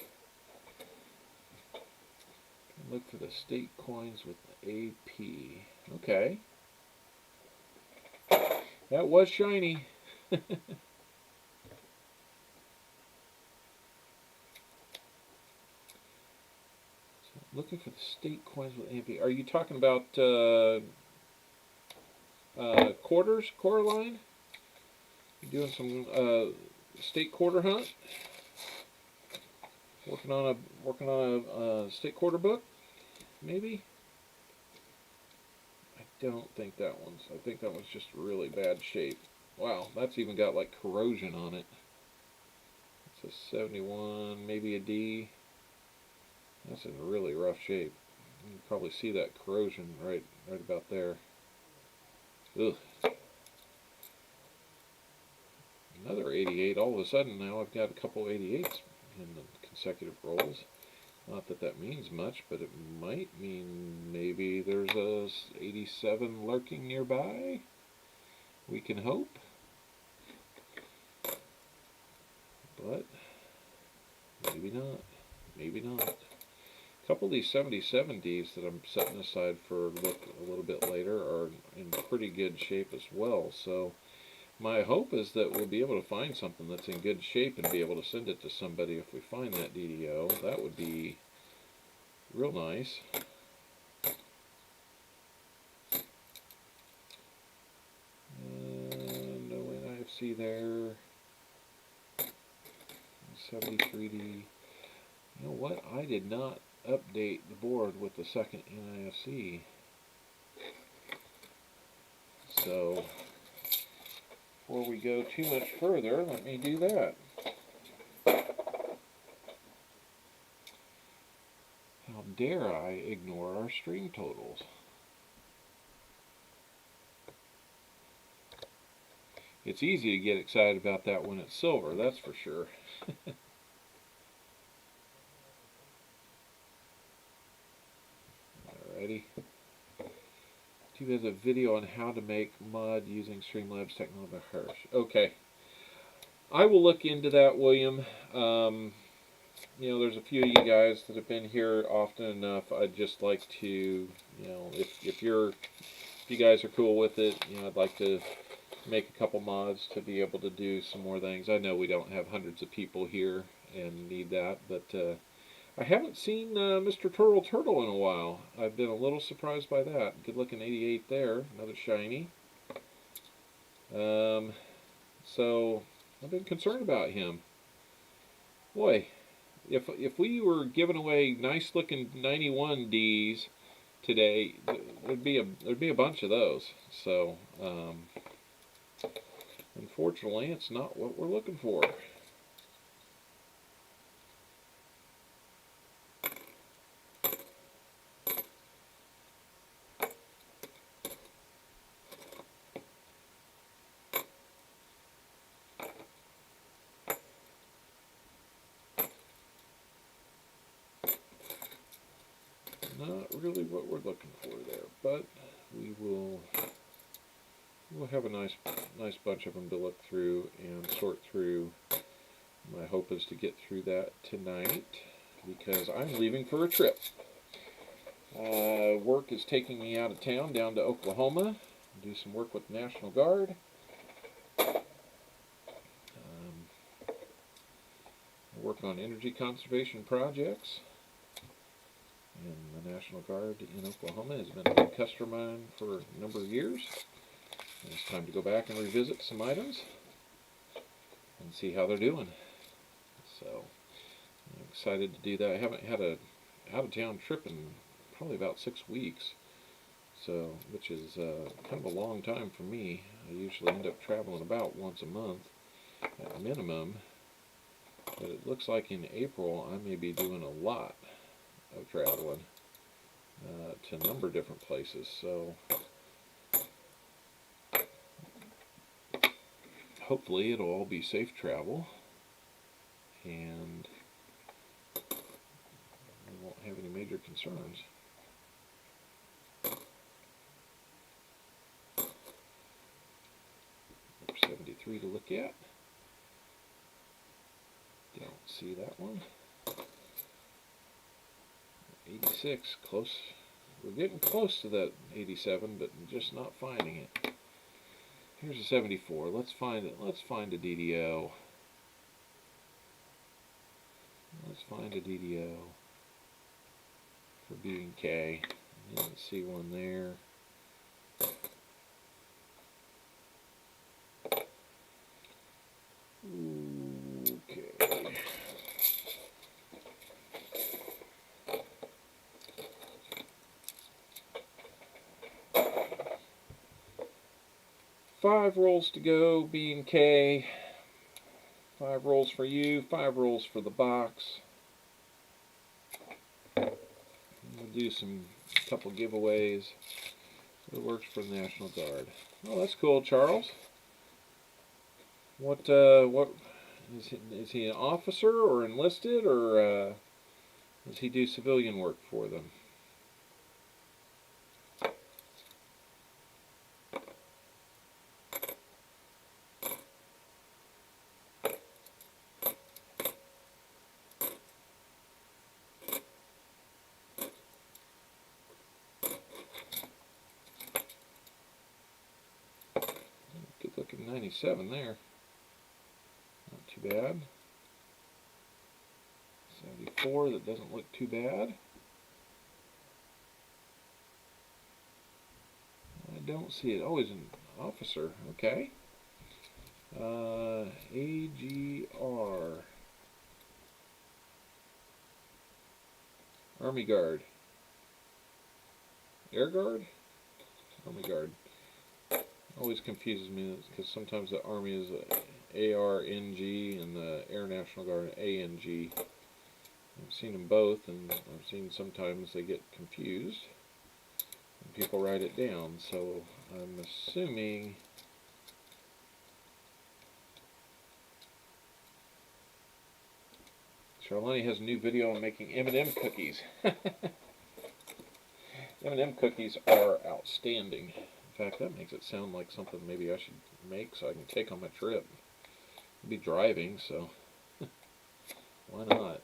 S2: Look for the state coins with the AP. Okay. That was shiny. Looking for the state coins with AP. Are you talking about quarters, Coraline? You doing some state quarter hunt. Working on a state quarter book, maybe. I don't think that one's. I think that one's just really bad shape. Wow, that's even got like corrosion on it. It's a 71, maybe a D. That's in really rough shape. You can probably see that corrosion right about there. Ugh. Another 88. All of a sudden now I've got a couple 88s in the consecutive rolls. Not that that means much, but it might mean maybe there's a 87 lurking nearby. We can hope. But maybe not. Maybe not. A couple of these 77Ds that I'm setting aside for a look a little bit later are in pretty good shape as well. So my hope is that we'll be able to find something that's in good shape and be able to send it to somebody if we find that DDO. That would be real nice. No NIFC there. 73D. You know what? I did not update the board with the second NIFC. So before we go too much further, let me do that. How dare I ignore our stream totals? It's easy to get excited about that when it's silver, that's for sure. Alrighty. He has a video on how to make mud using Streamlabs technology. Okay. I will look into that, William. You know, there's a few of you guys that have been here often enough. I'd just like to, you know, if you guys are cool with it, you know, I'd like to make a couple mods to be able to do some more things. I know we don't have hundreds of people here and need that, but I haven't seen Mr. Turtle in a while. I've been a little surprised by that. Good looking 88 there, another shiny. So I've been concerned about him. Boy, if we were giving away nice looking 91 Ds today, there'd be a bunch of those. So unfortunately, it's not what we're looking for. Not really what we're looking for there, but we'll have a nice bunch of them to look through and sort through. My hope is to get through that tonight because I'm leaving for a trip. Work is taking me out of town down to Oklahoma, do some work with the National Guard. Working on energy conservation projects. And the National Guard in Oklahoma has been a big customer of mine for a number of years. And it's time to go back and revisit some items and see how they're doing. So I'm excited to do that. I haven't had a out-of-town trip in probably about 6 weeks, so which is kind of a long time for me. I usually end up traveling about once a month at minimum, but it looks like in April I may be doing a lot of traveling to a number of different places. So hopefully it'll all be safe travel and we won't have any major concerns. 73 to look at. Don't see that one. 86, close. We're getting close to that 87, but just not finding it. Here's a 74. Let's find it. Let's find a DDO. Let's find a DDO for B&K. I didn't see one there. Ooh. 5 rolls to go, B and K. 5 rolls for you, 5 rolls for the box. We'll do some couple giveaways. It works for the National Guard. Oh, that's cool, Charles. What is he an officer or enlisted, or does he do civilian work for them? Good looking 97 there. Not too bad. 74, that doesn't look too bad. I don't see it. Oh, he's an officer. Okay. AGR. Army Guard. Air Guard? Army Guard. Always confuses me because sometimes the Army is ARNG and the Air National Guard ANG. I've seen them both, and I've seen sometimes they get confused and people write it down, so I'm assuming Charlene has a new video on making M&M cookies. M&M cookies are outstanding. In fact, that makes it sound like something maybe I should make so I can take on my trip. I'll be driving, so why not?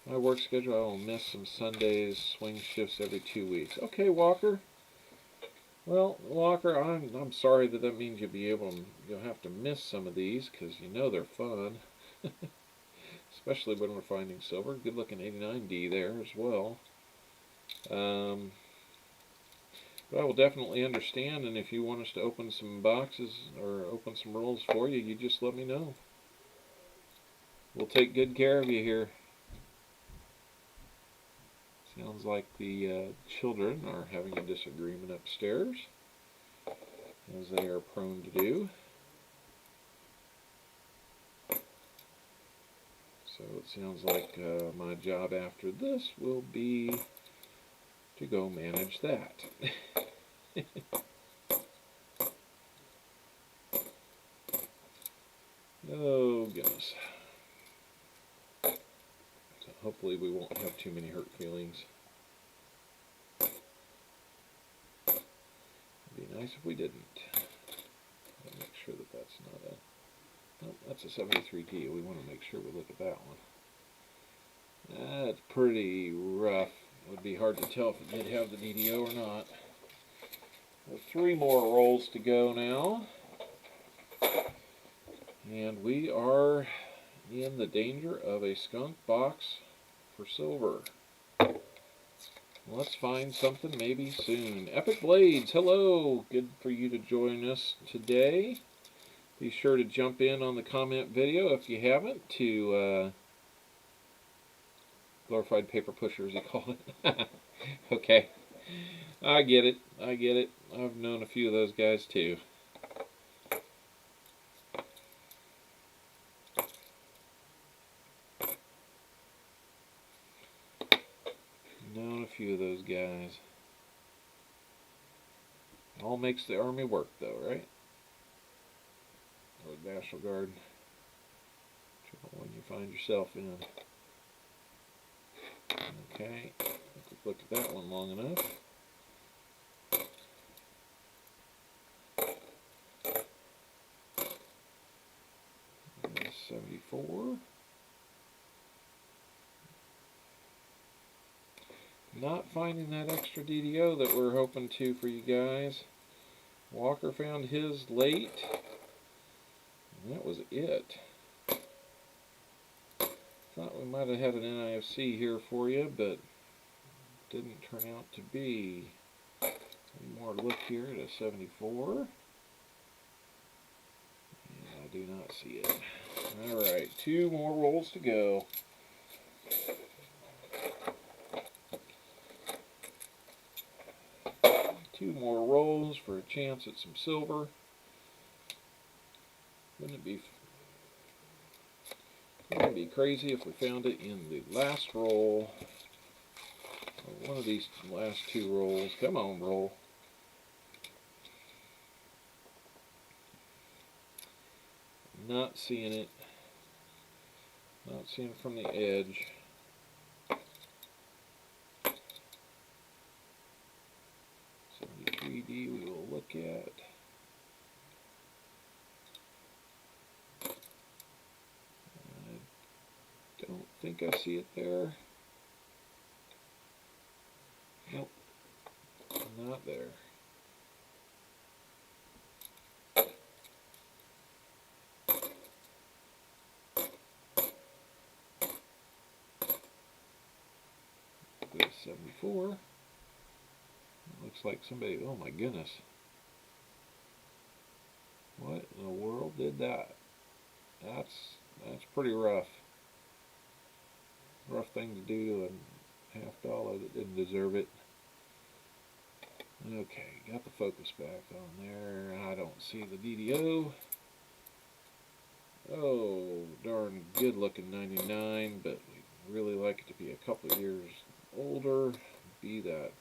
S2: My work schedule, I will miss some Sundays, swing shifts every 2 weeks. Okay, Walker. Well, Walker, I'm sorry that means you'll have to miss some of these because you know they're fun. Especially when we're finding silver. Good looking 89D there as well. But I will definitely understand, and if you want us to open some boxes or open some rolls for you, you just let me know. We'll take good care of you here. Sounds like the children are having a disagreement upstairs, as they are prone to do. So it sounds like my job after this will be to go manage that. Oh goodness. So hopefully we won't have too many hurt feelings. It'd be nice if we didn't. I'll make sure that that's not a... Nope, that's a 73D. We want to make sure we look at that one. That's pretty rough. It would be hard to tell if it did have the DDO or not. There are 3 more rolls to go now. And we are in the danger of a skunk box for silver. Let's find something maybe soon. Epic Blades, hello! Good for you to join us today. Be sure to jump in on the comment video if you haven't to glorified paper pusher, as you call it. Okay. I get it. I get it. I've known a few of those guys too. Known a few of those guys. All makes the Army work though, right? Or the National Guard. Trouble when you find yourself in. Okay, I think we've looked at that one long enough. 74. Not finding that extra DDO that we're hoping to for you guys. Walker found his late. And that was it. Thought we might have had an NIFC here for you, but didn't turn out to be. One more look here at a 74. And I do not see it. Alright, 2 more rolls to go. 2 more rolls for a chance at some silver. Wouldn't it be crazy if we found it in the last roll, or one of these last 2 rolls? Come on, roll. Not seeing it. Not seeing it from the edge. So 3D we will look at. I don't think I see it there. Nope. Not there. Go to 74. Looks like somebody, oh my goodness. What in the world did that? That's pretty rough. Rough thing to do to a $half that didn't deserve it. Okay, got the focus back on there. I don't see the DDO. Oh, darn good looking 99, but we'd really like it to be a couple of years older. Be that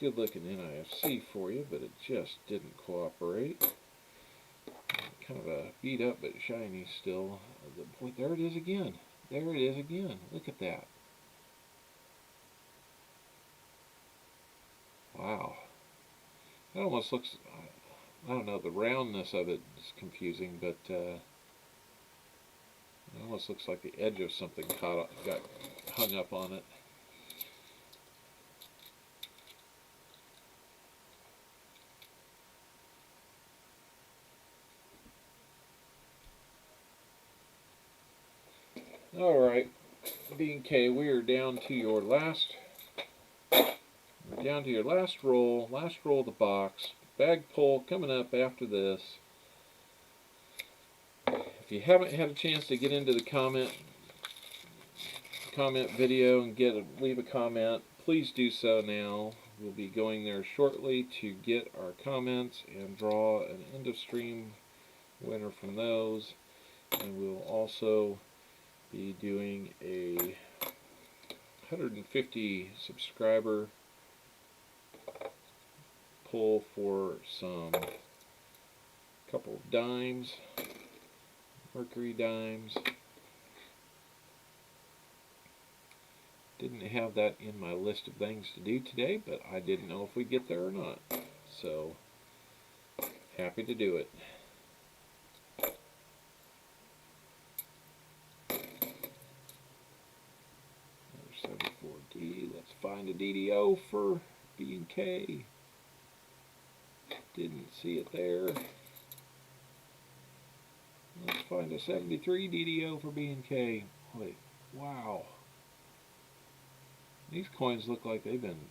S2: good looking NIFC for you, but it just didn't cooperate. Kind of a beat up but shiny still. Boy, there it is again. There it is again. Look at that. Wow. That almost looks, I don't know, the roundness of it is confusing, but it almost looks like the edge of something got hung up on it. Alright, B&K, we are down to your last roll, of the box. Bag pull coming up after this. If you haven't had a chance to get into the comment video and leave a comment, please do so now. We'll be going there shortly to get our comments and draw an end of stream winner from those. And we'll also be doing a 150 subscriber pull for some couple of dimes, Mercury dimes. Didn't have that in my list of things to do today, but I didn't know if we'd get there or not. So, happy to do it. Another 74D. Let's find a DDO for B&K. Didn't see it there. Let's find a 73 DDO for B&K. Wait, wow. These coins look like they've been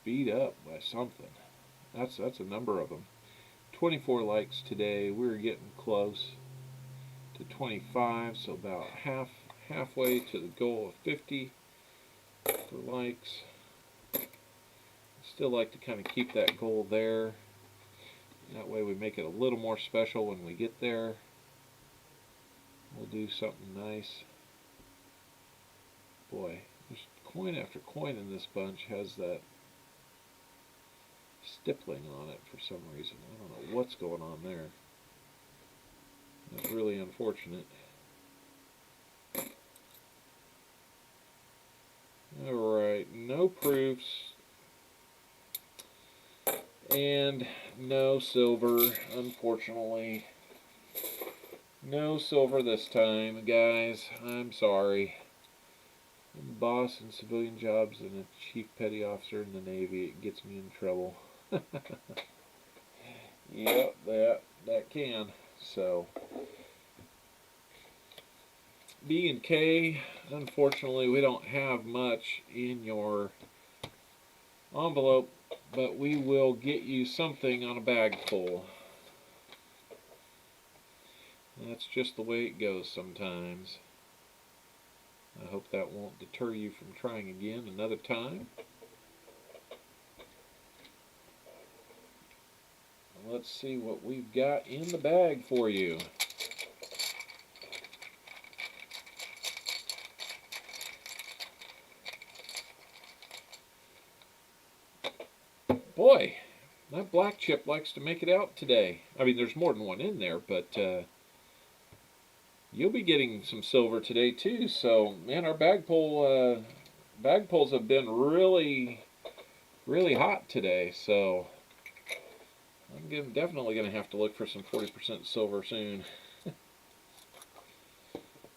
S2: beat up by something. That's a number of them. 24 likes today. We're getting close to 25, so about halfway to the goal of 50 for likes. Still like to kind of keep that goal there. That way we make it a little more special when we get there. We'll do something nice. Boy, there's coin after coin in this bunch has that stippling on it for some reason. I don't know what's going on there. That's really unfortunate. Alright, no proofs. And no silver, unfortunately. No silver this time, guys. I'm sorry. I'm a boss in civilian jobs and a chief petty officer in the Navy. It gets me in trouble. Yep, that can. So, B&K, unfortunately, we don't have much in your envelope, but we will get you something on a bag full. That's just the way it goes sometimes. I hope that won't deter you from trying again another time. let's see what we've got in the bag for you. Boy, that black chip likes to make it out today. I mean, there's more than one in there, but you'll be getting some silver today too. So, man, our bag pulls have been really, really hot today. So, I'm definitely going to have to look for some 40% silver soon.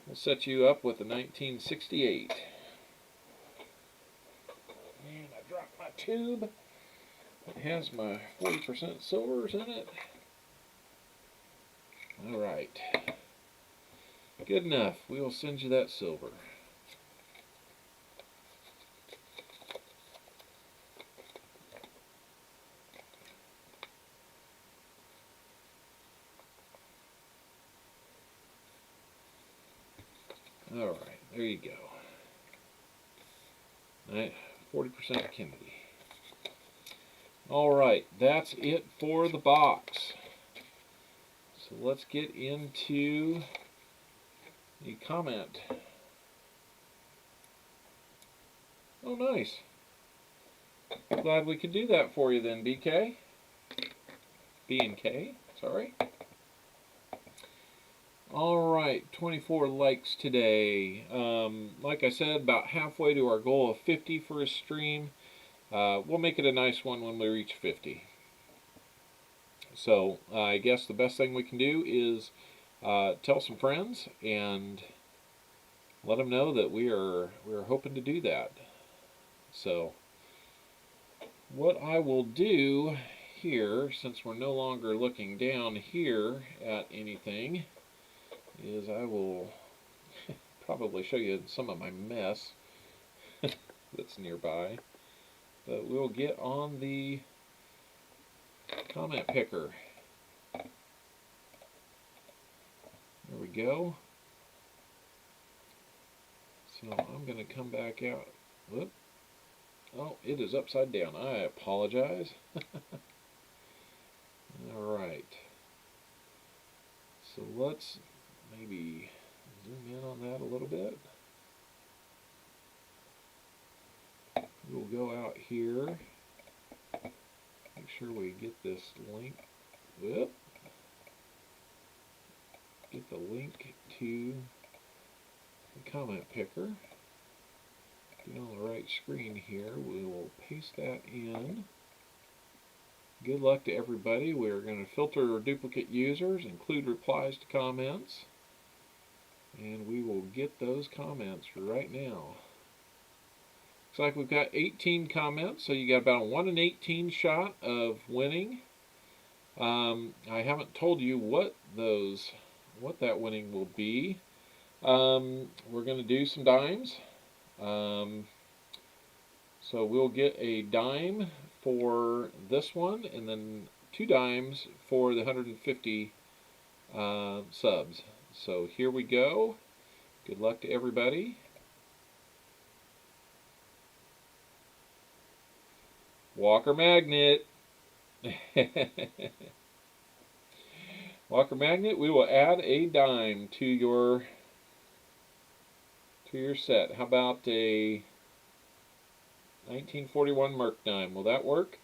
S2: We'll set you up with a 1968. And I dropped my tube. It has my 40% silvers in it. All right. Good enough. We will send you that silver. All right, there you go. All right, 40% Kennedy. All right, that's it for the box. So let's get into the comment. Oh, nice. Glad we could do that for you then, BK. B&K, sorry. Alright, 24 likes today. Like I said, about halfway to our goal of 50 for a stream. We'll make it a nice one when we reach 50. So, I guess the best thing we can do is tell some friends and let them know that we're hoping to do that. So, what I will do here, since we're no longer looking down here at anything, is I will probably show you some of my mess that's nearby. But we'll get on the comment picker. There we go. So I'm going to come back out. Whoop. Oh, it is upside down. I apologize. Alright. So let's maybe zoom in on that a little bit. We'll go out here. Make sure we get this link. Whoop. Get the link to the comment picker. Get on the right screen here. We will paste that in. Good luck to everybody. We're going to filter duplicate users, include replies to comments, and we will get those comments right now. Looks like we've got 18 comments, so you got about a 1 in 18 shot of winning. I haven't told you what that winning will be. We're going to do some dimes. So we'll get a dime for this one, and then 2 dimes for the 150 subs. So here we go. Good luck to everybody. Walker Magnet. Walker Magnet, we will add a dime to your set. How about a 1941 Merc dime? Will that work?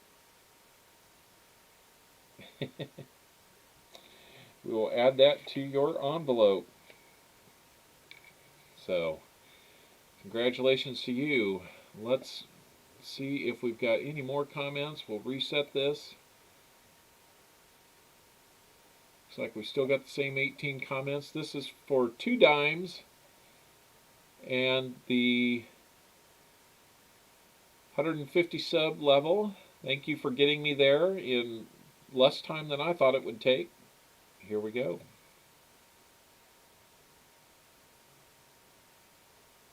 S2: We will add that to your envelope. So, congratulations to you. Let's see if we've got any more comments. We'll reset this. Looks like we've still got the same 18 comments. This is for 2 dimes and the 150 sub level. Thank you for getting me there in less time than I thought it would take. Here we go.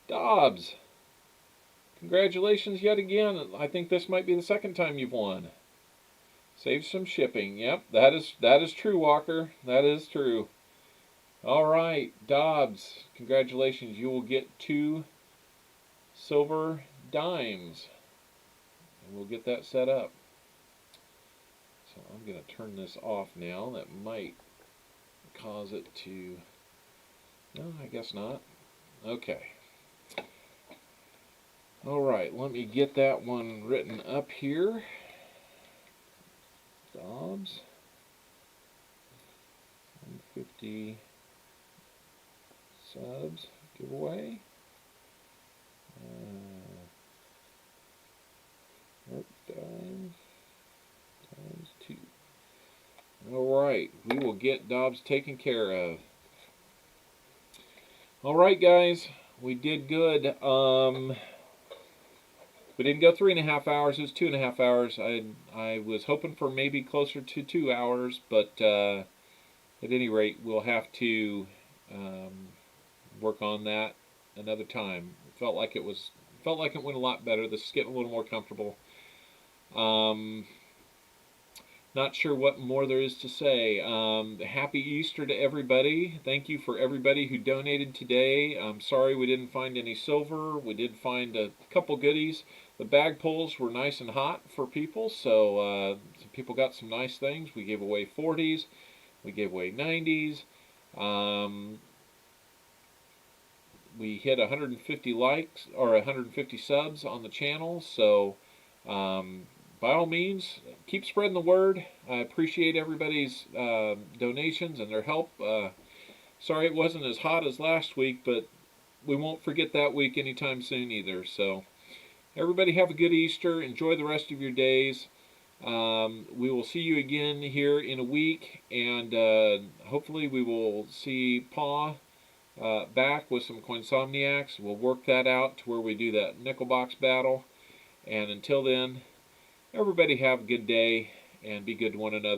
S2: Dobbs, congratulations yet again. I think this might be the second time you've won. Save some shipping. Yep, that is true, Walker. That is true. All right, Dobbs, congratulations. You will get 2 silver dimes. And we'll get that set up. So I'm going to turn this off now. That might cause it to... No, I guess not. Okay. Alright, let me get that one written up here. Dobbs. 150 subs giveaway. Times 2. Alright, we will get Dobbs taken care of. Alright guys, we did good. We didn't go 3.5 hours, it was 2.5 hours. I was hoping for maybe closer to 2 hours, but at any rate, we'll have to work on that another time. It felt like it went a lot better. This is getting a little more comfortable. Not sure what more there is to say. Happy Easter to everybody. Thank you for everybody who donated today. I'm sorry we didn't find any silver. We did find a couple goodies. The bag pulls were nice and hot for people, so some people got some nice things. We gave away 40s. We gave away 90s. We hit 150 likes or 150 subs on the channel, so by all means, keep spreading the word. I appreciate everybody's donations and their help. Sorry it wasn't as hot as last week, but we won't forget that week anytime soon either. So everybody have a good Easter. Enjoy the rest of your days. We will see you again here in a week, and hopefully we will see Pa back with some Coinsomniacs. We'll work that out to where we do that nickel box battle. And until then, everybody have a good day and be good to one another.